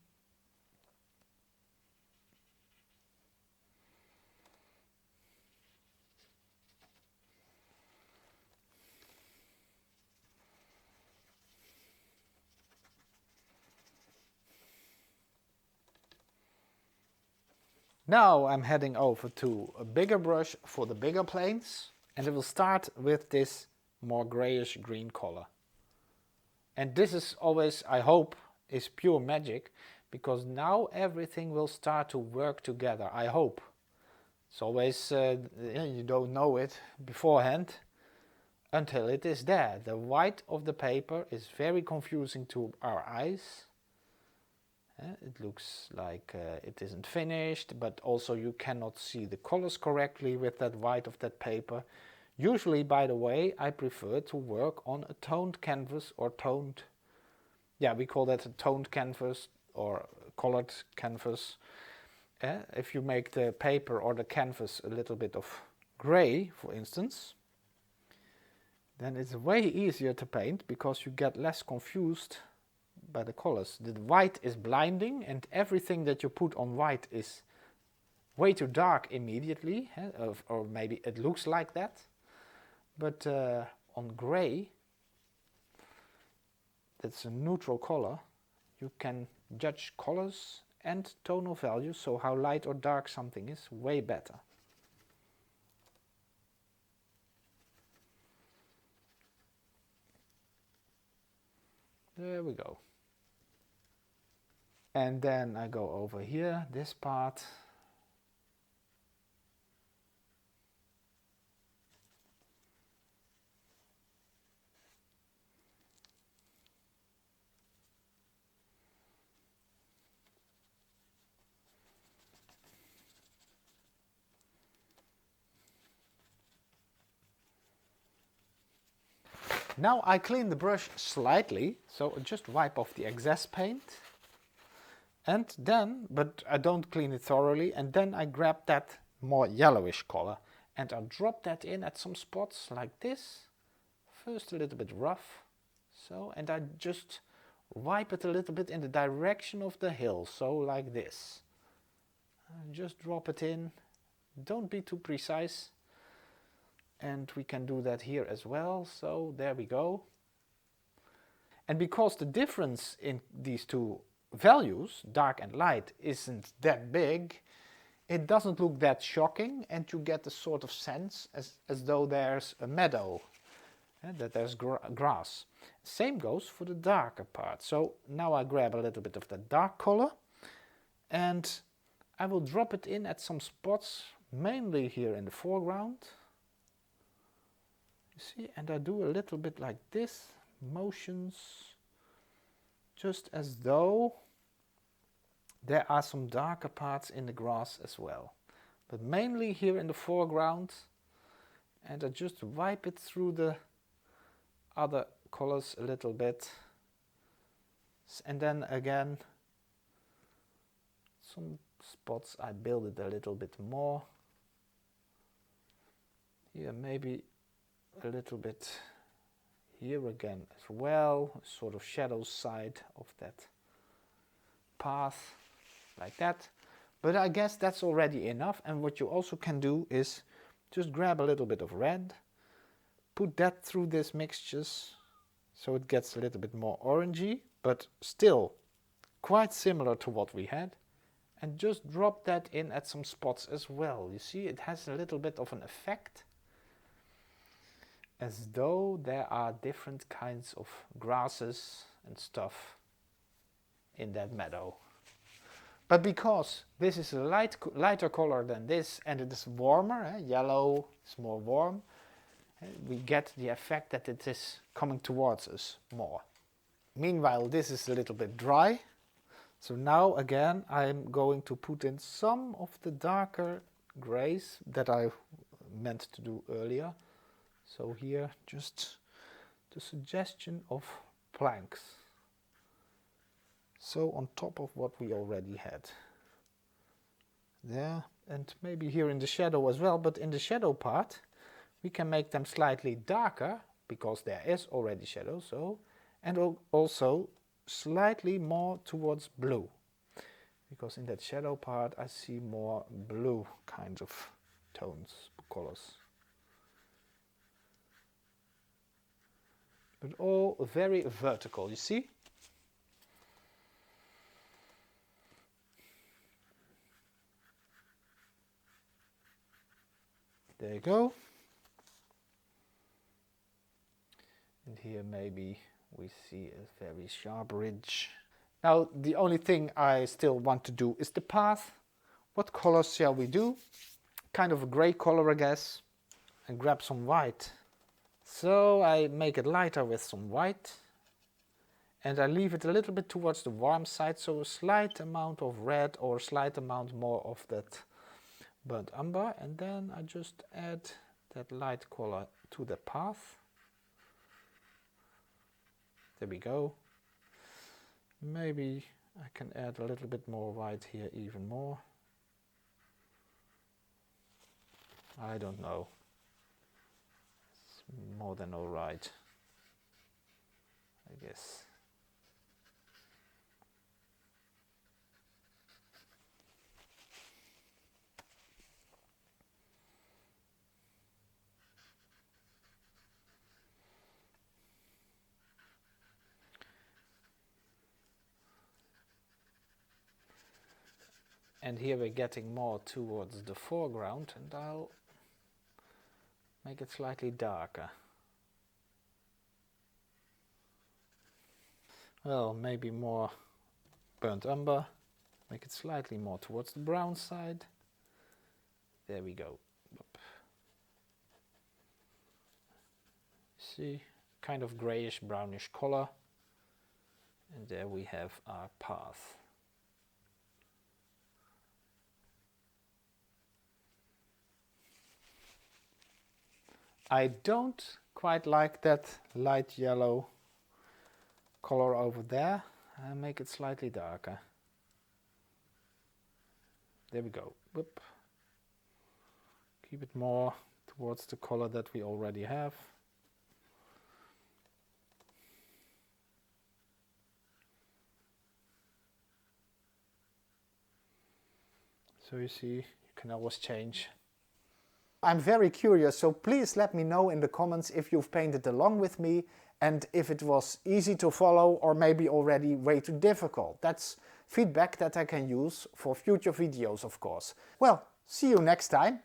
Now I'm heading over to a bigger brush for the bigger planes, and I will start with this more grayish green color. And this is always, I hope, is pure magic, because now everything will start to work together, I hope. It's always, you don't know it beforehand until it is there. The white of the paper is very confusing to our eyes. It looks like it isn't finished, but also you cannot see the colors correctly with that white of that paper. Usually, by the way, I prefer to work on a toned canvas or toned, yeah, we call that a toned canvas or colored canvas. If you make the paper or the canvas a little bit of gray, for instance, then it's way easier to paint because you get less confused by the colors. The white is blinding, and everything that you put on white is way too dark immediately, or maybe it looks like that. But on gray, that's a neutral color, you can judge colors and tonal values, so how light or dark something is, way better. There we go. And then I go over here, this part. Now I clean the brush slightly, so I just wipe off the excess paint. And then, but I don't clean it thoroughly, and then I grab that more yellowish color and I drop that in at some spots like this. First a little bit rough, so, and I just wipe it a little bit in the direction of the hill, so like this. Just drop it in, don't be too precise. And we can do that here as well, so there we go. And because the difference in these two values, dark and light, isn't that big, it doesn't look that shocking, and you get a sort of sense as though there's a meadow, that there's grass. Same goes for the darker part. So now I grab a little bit of the dark color and I will drop it in at some spots, mainly here in the foreground. You see, and I do a little bit like this, motions, just as though there are some darker parts in the grass as well. But mainly here in the foreground, and I just wipe it through the other colors a little bit. And then again, some spots I build it a little bit more. Here maybe a little bit here again as well, sort of shadow side of that path, like that. But I guess that's already enough, and what you also can do is just grab a little bit of red, put that through these mixtures so it gets a little bit more orangey, but still quite similar to what we had, and just drop that in at some spots as well. You see, it has a little bit of an effect, as though there are different kinds of grasses and stuff in that meadow. But because this is a lighter color than this, and it is warmer, yellow is more warm, we get the effect that it is coming towards us more. Meanwhile, this is a little bit dry, so now again I'm going to put in some of the darker grays that I meant to do earlier. So here, just the suggestion of planks. So on top of what we already had. There, and maybe here in the shadow as well, but in the shadow part we can make them slightly darker because there is already shadow, so, and also slightly more towards blue, because in that shadow part I see more blue kinds of tones, colors. But all very vertical, you see? There you go. And here maybe we see a very sharp ridge. Now the only thing I still want to do is the path. What colors shall we do? Kind of a grey color, I guess. And grab some white. So I make it lighter with some white. And I leave it a little bit towards the warm side, so a slight amount of red or a slight amount more of that burnt umber, and then I just add that light color to the path. There we go. Maybe I can add a little bit more white here, even more. I don't know. It's more than all right, I guess. And here we're getting more towards the foreground, and I'll make it slightly darker. Well, maybe more burnt umber, make it slightly more towards the brown side. There we go. See, kind of grayish brownish color, and there we have our path. I don't quite like that light yellow color over there. I'll make it slightly darker. There we go. Whoop. Keep it more towards the color that we already have. So you see, you can always change. I'm very curious, so please let me know in the comments if you've painted along with me and if it was easy to follow or maybe already way too difficult. That's feedback that I can use for future videos, of course. Well, see you next time.